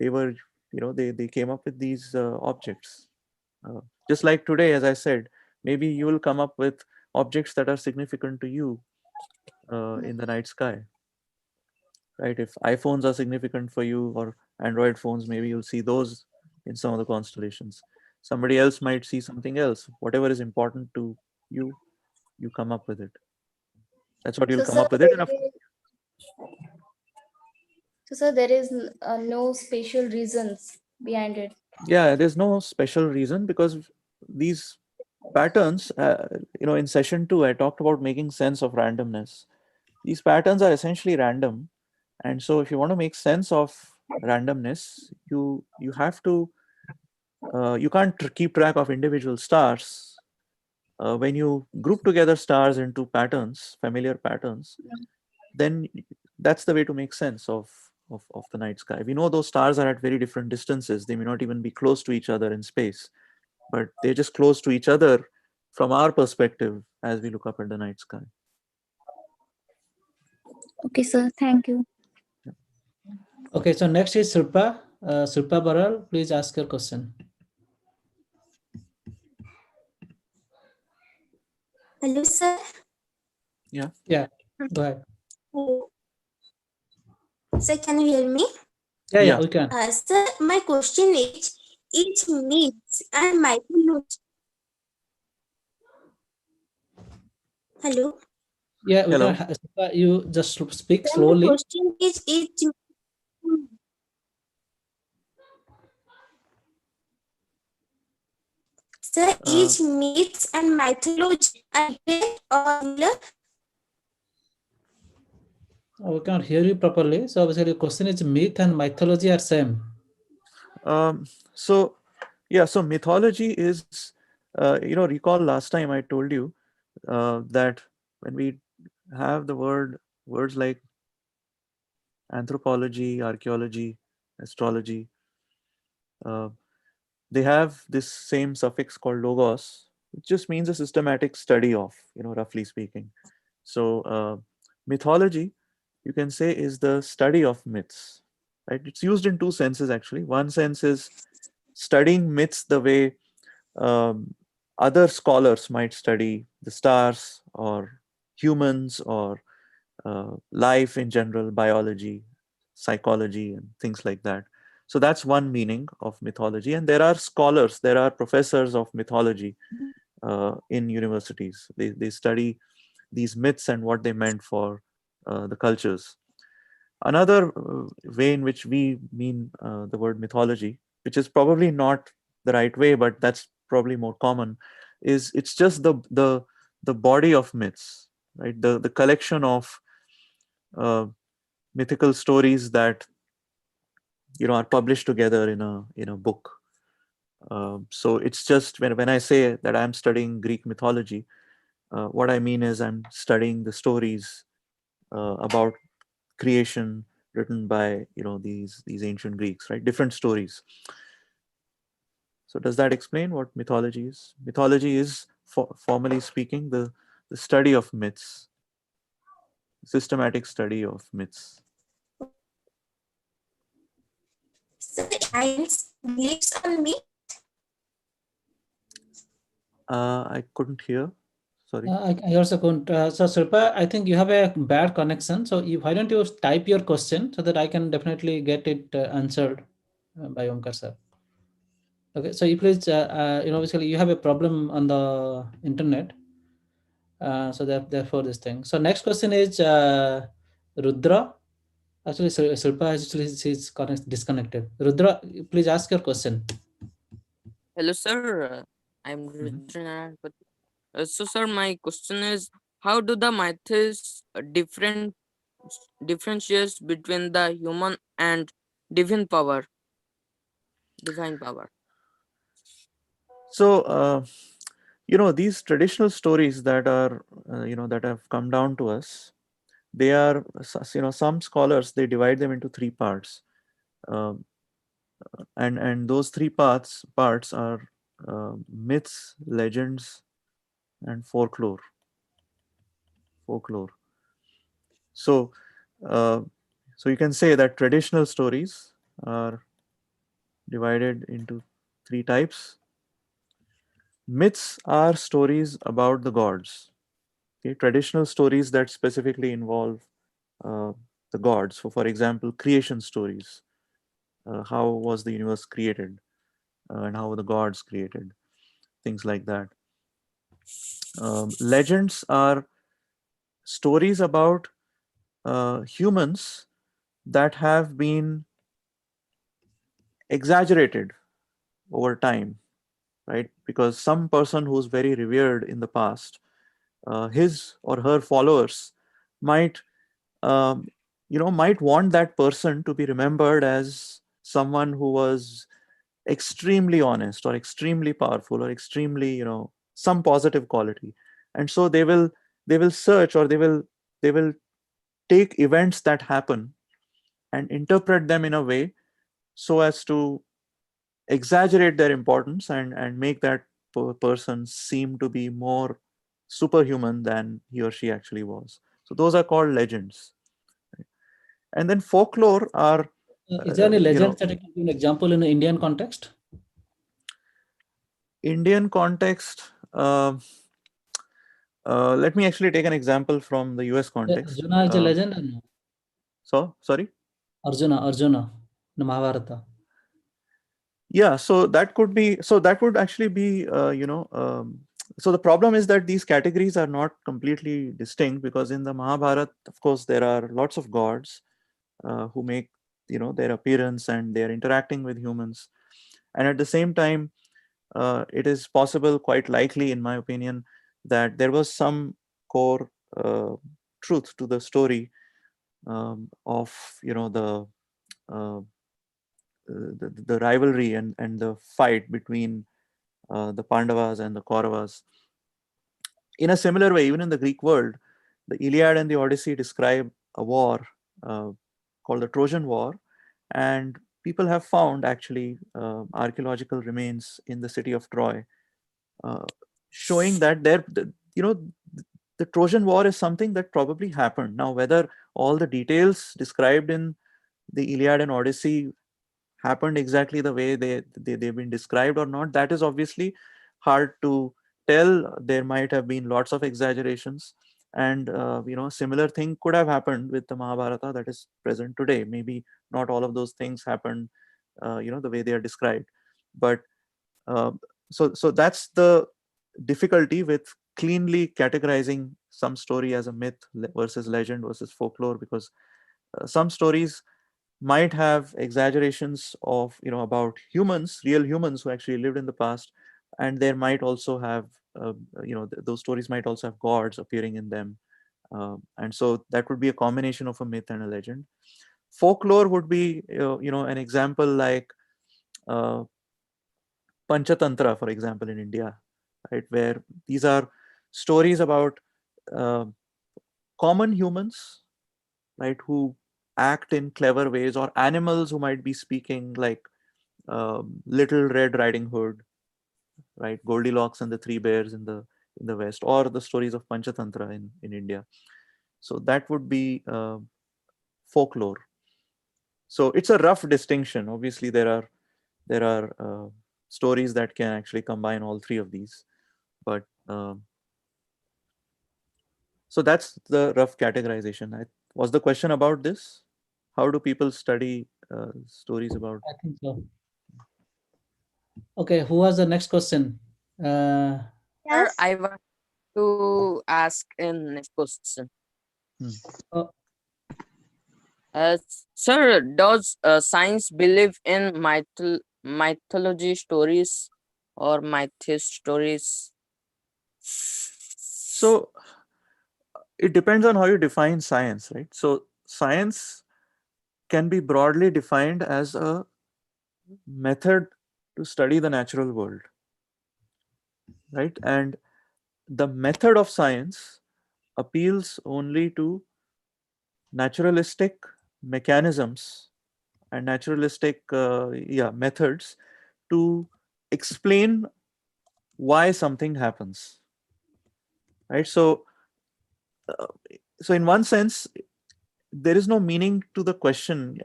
were they came up with these objects. Uh, just like today, as I said, maybe you will come up with objects that are significant to you in the night sky, right? If iPhones are significant for you, or Android phones, maybe you'll see those in some of the constellations. Somebody else might see something else. Whatever is important to you, you come up with it. That's what you'll So, come sir, up with it. And there is no special reasons behind it. yeah, there's no special reason, because these patterns, in session 2, I talked about making sense of randomness. These patterns are essentially random, and so if you want to make sense of randomness, you have to you can't keep track of individual stars. When you group together stars into patterns, familiar patterns, then that's the way to make sense of the night sky. We know those stars are at very different distances. They may not even be close to each other in space, but they're just close to each other from our perspective as we look up at the night sky. Okay, sir. Thank you. Yeah. Okay, so next is Surpa. Surpa Baral, please ask your question. Hello, sir. Yeah. Yeah, go ahead. Hello. Sir, can you hear me? Yeah, Yeah. we can. Sir, my question is myths and mythology. Hello. Yeah, we can. Hello. Surpa, you just speak Sir, my slowly. question is sir, Uh, is myths and mythology are different or similar? We cannot hear you properly. So basically, the question is myth and mythology are same. um, so yeah, so mythology is, recall last time I told you that when we have the words like anthropology, archaeology, astrology, uh, they have this same suffix called logos, which just means a systematic study of, roughly speaking. So mythology, you can say, is the study of myths, right? It's used in two senses actually. One sense is studying myths the way um, other scholars might study the stars or humans or life in general, biology, psychology, and things like that. So that's one meaning of mythology. And there are scholars, there are professors of mythology in universities. They study these myths and what they meant for the cultures. Another way in which we mean the word mythology, which is probably not the right way, but that's probably more common, is it's just the body of myths, right? The collection of uh, mythical stories that are published together in a book. So it's just when I say that I'm studying Greek mythology, what I mean is I'm studying the stories about creation written by these ancient Greeks, right? Different stories. So does that explain what mythology is? Mythology is, formally speaking, the study of myths, systematic study of myths. Sir, science believes on me. I couldn't hear. Sorry. I also couldn't. So, Surpa, I think you have a bad connection. So, why don't you type your question so that I can definitely get it answered by Omkar sir. Okay. So, you please, basically, you have a problem on the internet. So, therefore, this thing. So, next question is Rudra. Actually, Surpa actually she's disconnected. Rudra, please ask your question. Hello, sir. I'm Mhm. Rudra. So, sir, my question is, how do the myths differentiates between the human and divine power? Divine power. So These traditional stories that are, that have come down to us, they are, some scholars, they divide them into three parts. Um, and those three parts are myths, legends, and folklore. So, uh, so you can say that traditional stories are divided into three types. Myths are stories about the gods. Okay, traditional stories that specifically involve uh, the gods. So, for example, creation stories. How was the universe created, and how were the gods created? Things like that. Legends are stories about humans that have been exaggerated over time, right? Because some person who's very revered in the past, his or her followers might, um, might want that person to be remembered as someone who was extremely honest or extremely powerful or extremely, some positive quality. And so they will search, or they will take events that happen and interpret them in a way so as to exaggerate their importance, and make that person seem to be more superhuman than he or she actually was. So those are called legends. And then folklore are, Is there any you legends know that you can give an example in the Indian context? Indian context. Let me actually take an example from the US context. Arjuna is a legend or no? So sorry. Arjuna, the Mahabharata. Yeah, so that could be, so that would actually be, so the problem is that these categories are not completely distinct, because in the Mahabharata, of course, there are lots of gods who make, their appearance, and they are interacting with humans. And at the same time, it is possible, quite likely in my opinion, that there was some core truth to the story, of, uh, the rivalry and the fight between the Pandavas and the Kauravas. In a similar way, even in the Greek world, the Iliad and the Odyssey describe a war uh, called the Trojan War, and people have found actually archaeological remains in the city of Troy, uh, showing that the Trojan War is something that probably happened. Now, whether all the details described in the Iliad and Odyssey happened exactly the way they've been described or not, that is obviously hard to tell. There might have been lots of exaggerations, and similar thing could have happened with the Mahabharata that is present today. Maybe not all of those things happened the way they are described, but uh, so that's the difficulty with cleanly categorizing some story as a myth versus legend versus folklore, because some stories might have exaggerations of, about humans, real humans who actually lived in the past, and there might also have those stories might also have gods appearing in them, and so that would be a combination of a myth and a legend. Folklore would be, an example like uh, Panchatantra, for example, in India, right, where these are stories about uh, common humans, right, who act in clever ways, or animals who might be speaking, like Little Red Riding Hood, right, Goldilocks and the Three Bears in the West, or the stories of Panchatantra in India. So that would be folklore. So it's a rough distinction. Obviously, there are stories that can actually combine all three of these, but so that's the rough categorization. Was the question about this? How do people study stories about? I think so. Okay, who has the next question? Sir, Yes. I want to ask a next question. Hmm. Oh, Sir, does science believe in mythology stories or myth stories? So it depends on how you define science, right? So science can be broadly defined as a method to study the natural world. right? And the method of science appeals only to naturalistic mechanisms and naturalistic methods to explain why something happens, right? Uh, so in one sense, there is no meaning to the question,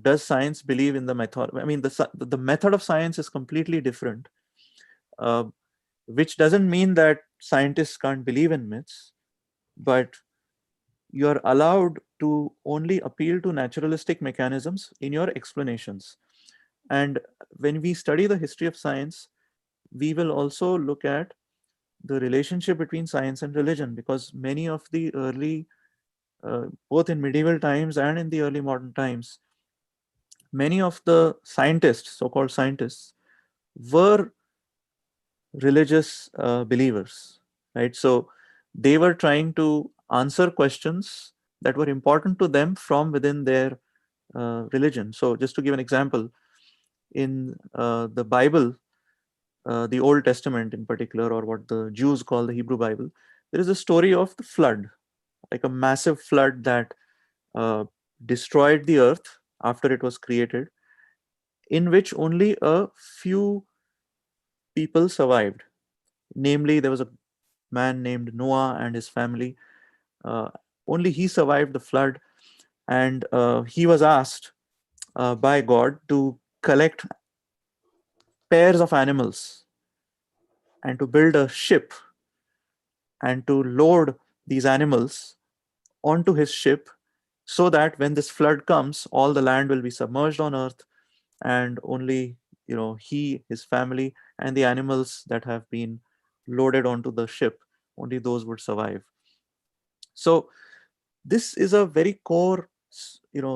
does science believe in the method? I mean, the method of science is completely different, uh, which doesn't mean that scientists can't believe in myths, but you're allowed to only appeal to naturalistic mechanisms in your explanations. And when we study the history of science, we will also look at the relationship between science and religion, because many of the early, both in medieval times and in the early modern times, many of the scientists, so-called scientists, were religious believers, right? So they were trying to answer questions that were important to them from within their religion. So just to give an example, in the Bible, the Old Testament in particular, or what the Jews call the Hebrew Bible, there is a story of the flood, like a massive flood that uh, destroyed the earth after it was created, in which only a few people survived. Namely, there was a man named Noah and his family. Uh, Only he survived the flood, and he was asked by God to collect pairs of animals and to build a ship and to load these animals onto his ship, so that when this flood comes, all the land will be submerged on earth, and only he, his family, and the animals that have been loaded onto the ship, only those would survive. So this is a very core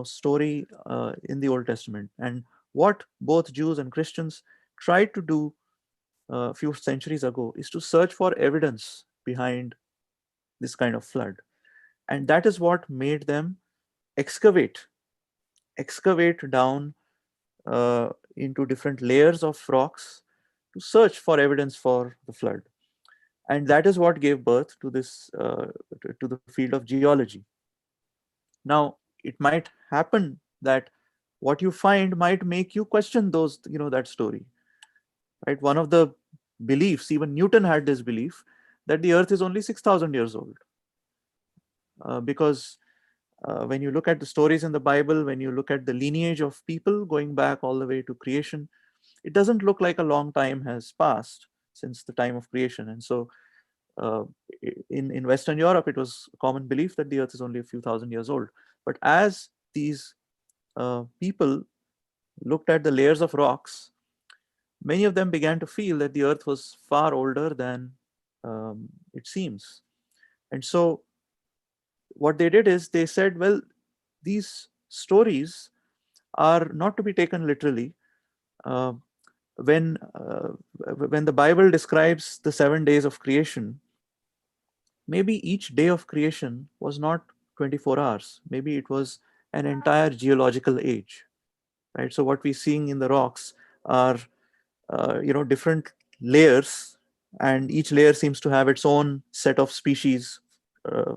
story in the Old Testament, and what both Jews and Christians tried to do a few centuries ago is to search for evidence behind this kind of flood. And that is what made them excavate excavate down into different layers of rocks to search for evidence for the flood. And that is what gave birth to this to the field of geology. Now, it might happen that what you find might make you question that story, right? One of the beliefs, even Newton had this belief, that the earth is only 6,000 years old. Because when you look at the stories in the Bible, when you look at the lineage of people going back all the way to creation, it doesn't look like a long time has passed since the time of creation. And so uh, in Western Europe, it was a common belief that the earth is only a few thousand years old. But as these people looked at the layers of rocks, many of them began to feel that the earth was far older than it seems. And so what they did is they said, well, these stories are not to be taken literally. Uh, when uh, when the Bible describes the 7 days of creation, maybe each day of creation was not 24 hours. Maybe it was an entire geological age, right? So what we're seeing in the rocks are different layers, and each layer seems to have its own set of species,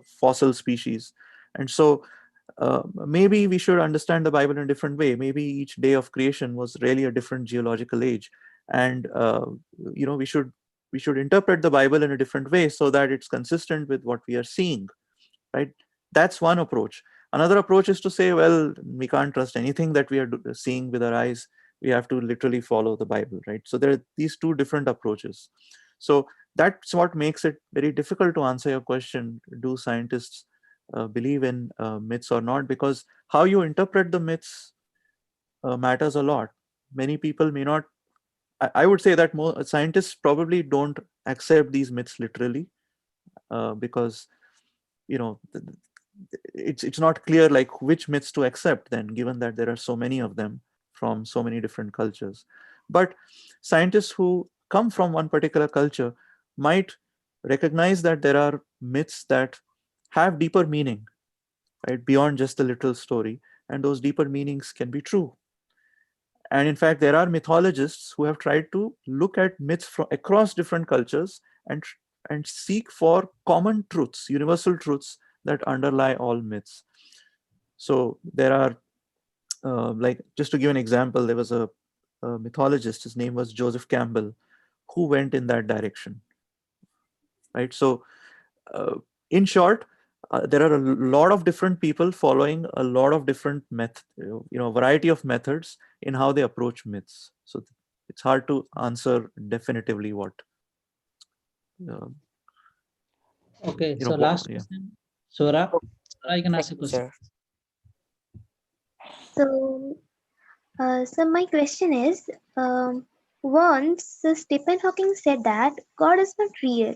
fossil species. And so maybe we should understand the Bible in a different way. Maybe each day of creation was really a different geological age, and we should interpret the Bible in a different way so that it's consistent with what we are seeing, right? That's one approach. Another approach is to say, well, we can't trust anything that we are seeing with our eyes. We have to literally follow the Bible, right? So there are these two different approaches. So that's what makes it very difficult to answer your question: do scientists believe in myths or not? Because how you interpret the myths matters a lot. Many people may not. I would say that more scientists probably don't accept these myths literally, because you know it's not clear like which myths to accept then, given that there are so many of them from so many different cultures. But scientists who come from one particular culture might recognize that there are myths that have deeper meaning, right, beyond just the literal story, and those deeper meanings can be true. And in fact, there are mythologists who have tried to look at myths from across different cultures and seek for common truths, universal truths that underlie all myths. So there are, like, just to give an example, there was a mythologist. His name was Joseph Campbell, who went in that direction, right? So, in short, there are a lot of different people following a lot of different variety of methods in how they approach myths. So it's hard to answer definitively what, uh, Okay, so last yeah. question, Sora. Sora, you can ask a Thank you, question. sir. So, so my question is, once Stephen Hawking said that God is not real.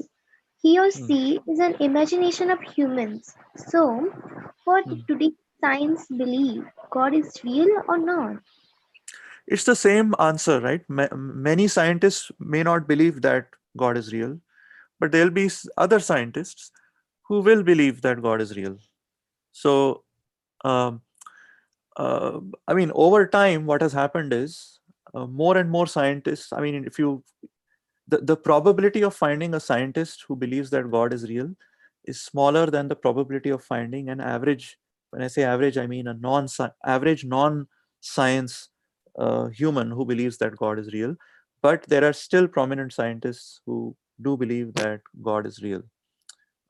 He or Hmm. she is an imagination of humans. So, what Hmm. today science believe? God is real or not? It's the same answer, right? Many scientists may not believe that God is real, but there'll be other scientists who will believe that God is real. So, um, I mean, over time, what has happened is, more and more scientists. I mean, if you the probability of finding a scientist who believes that God is real is smaller than the probability of finding an average. When I say average, I mean a average non-science human who believes that God is real. But there are still prominent scientists who do believe that God is real.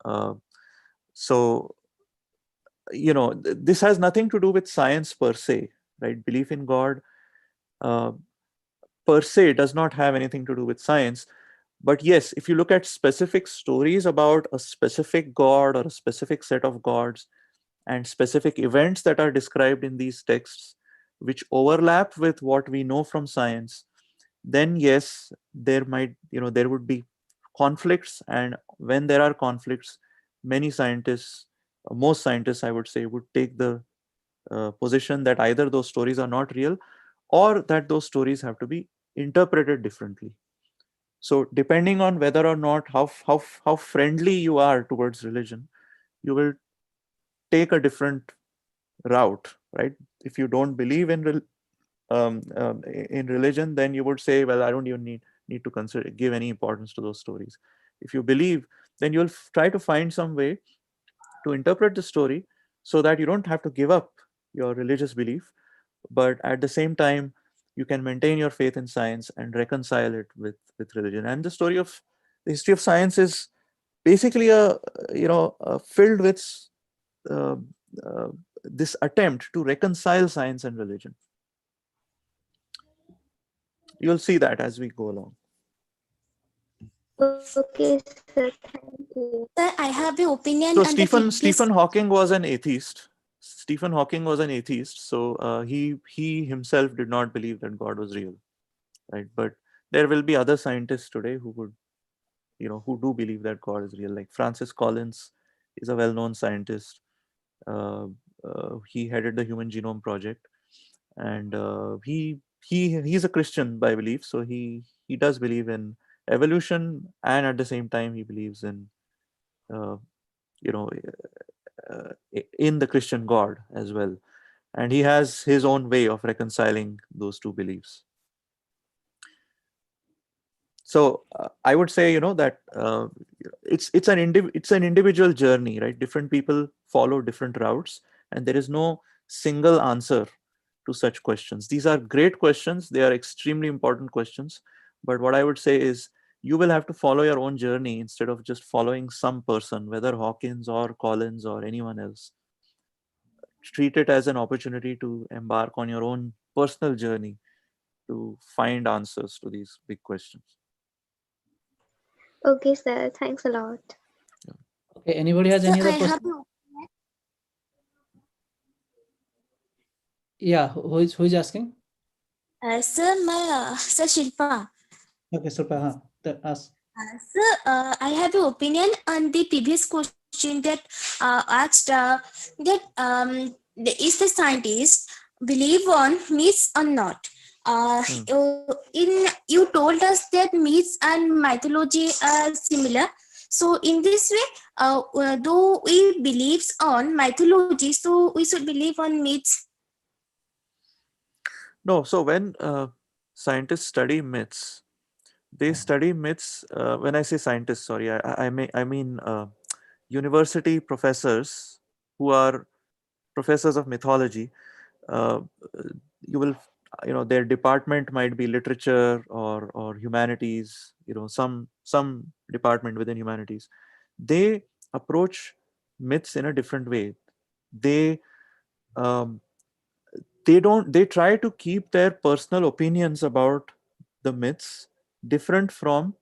Uh, so, this has nothing to do with science per se, right? Belief in God uh, per se does not have anything to do with science. But yes, if you look at specific stories about a specific god or a specific set of gods and specific events that are described in these texts, which overlap with what we know from science, then yes, there would be conflicts. And when there are conflicts, many scientists, most scientists, I would say, would take the position that either those stories are not real or that those stories have to be interpreted differently. So depending on whether or not how friendly you are towards religion, you will take a different route, right? If you don't believe in religion, then you would say, well, I don't even need to consider give any importance to those stories. If you believe, then you'll try to find some way to interpret the story so that you don't have to give up your religious belief, but at the same time you can maintain your faith in science and reconcile it with religion. And the history of science is basically filled with uh, uh, this attempt to reconcile science and religion. You'll see that as we go along. Okay, sir. Thank you. Sir, I have an opinion So on the previous. Stephen Hawking was an atheist. Stephen Hawking was an atheist, so he himself did not believe that God was real, right? But there will be other scientists today who would, who do believe that God is real. Like Francis Collins is a well-known scientist. Uh, he headed the Human Genome Project, and he's a Christian by belief. So he does believe in evolution, and at the same time he believes in uh, you know in the Christian God as well, and he has his own way of reconciling those two beliefs. So I would say, that it's an individual journey, right? Different people follow different routes, and there is no single answer to such questions. These are great questions, they are extremely important questions, but what I would say is you will have to follow your own journey instead of just following some person, whether Hawkins or Collins or anyone else. Treat it as an opportunity to embark on your own personal journey to find answers to these big questions. Okay, sir. Thanks a lot. Okay, anybody has Sir, any I other have question? Yeah, who is asking? sir, sir Shilpa. Okay, Sulpa, ask. Sir, I have an opinion on the previous question that asked that is the scientist believe on myths or not? Hmm. You told us that myths and mythology are similar. So in this way, though we believes on mythology, so we should believe on myths. No, so when scientists study myths, they study myths. When I say scientists, sorry, I mean university professors who are professors of mythology. Uh, you will, their department might be literature or humanities. Some department within humanities. They approach myths in a different way. They um, they try to keep their personal opinions about the myths different from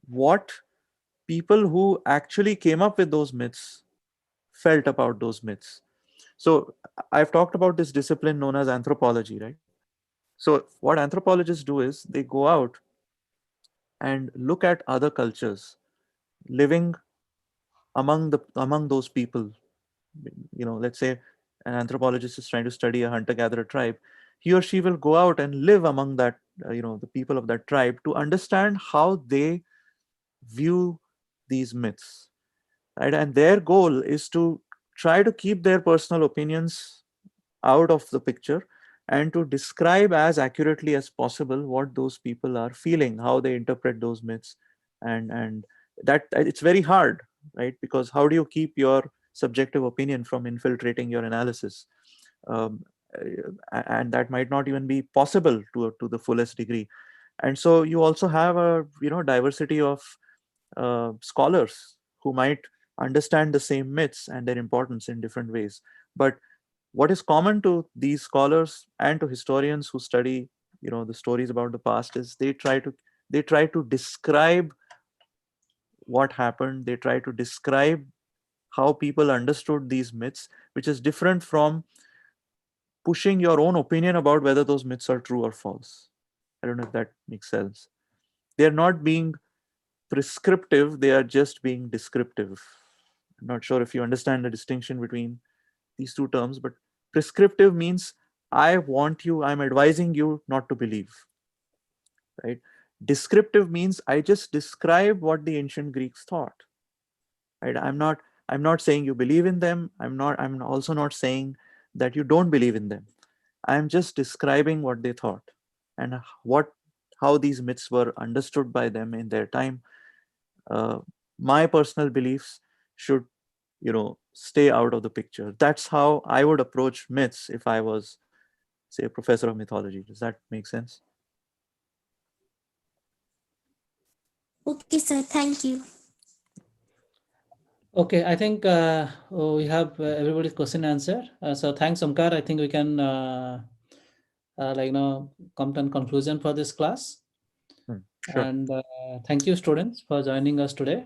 what people who actually came up with those myths felt about those myths. So I've talked about this discipline known as anthropology, right? So what anthropologists do is they go out and look at other cultures living among those people. Let's say an anthropologist is trying to study a hunter gatherer tribe. He or she will go out and live among that, the people of that tribe, to understand how they view these myths, right? And their goal is to try to keep their personal opinions out of the picture and to describe as accurately as possible what those people are feeling, how they interpret those myths. And that it's very hard, right? Because how do you keep your subjective opinion from infiltrating your analysis? um, and that might not even be possible to the fullest degree. And so you also have a diversity of scholars who might understand the same myths and their importance in different ways. But what is common to these scholars and to historians who study the stories about the past is they try to describe what happened. They try to describe how people understood these myths, which is different from pushing your own opinion about whether those myths are true or false. I don't know if that makes sense. They're not being prescriptive, they are just being descriptive. I'm not sure if you understand the distinction between these two terms, but prescriptive means I'm advising you not to believe, right? Descriptive means I just describe what the ancient Greeks thought, right? I'm not saying you believe in them. I'm also not saying that you don't believe in them. I'm just describing what they thought and what how these myths were understood by them in their time. uh, my personal beliefs should stay out of the picture. That's how I would approach myths if I was, say, a professor of mythology. Does that make sense? Okay, sir. Thank you. Okay, I think we have everybody's question answered. So thanks, Omkar. I think we can come to a conclusion for this class. Sure. And thank you, students, for joining us today.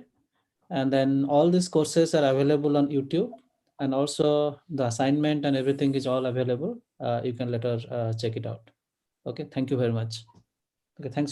And then all these courses are available on YouTube, and also the assignment and everything is all available. You can later check it out. Okay, thank you very much. Okay, thanks.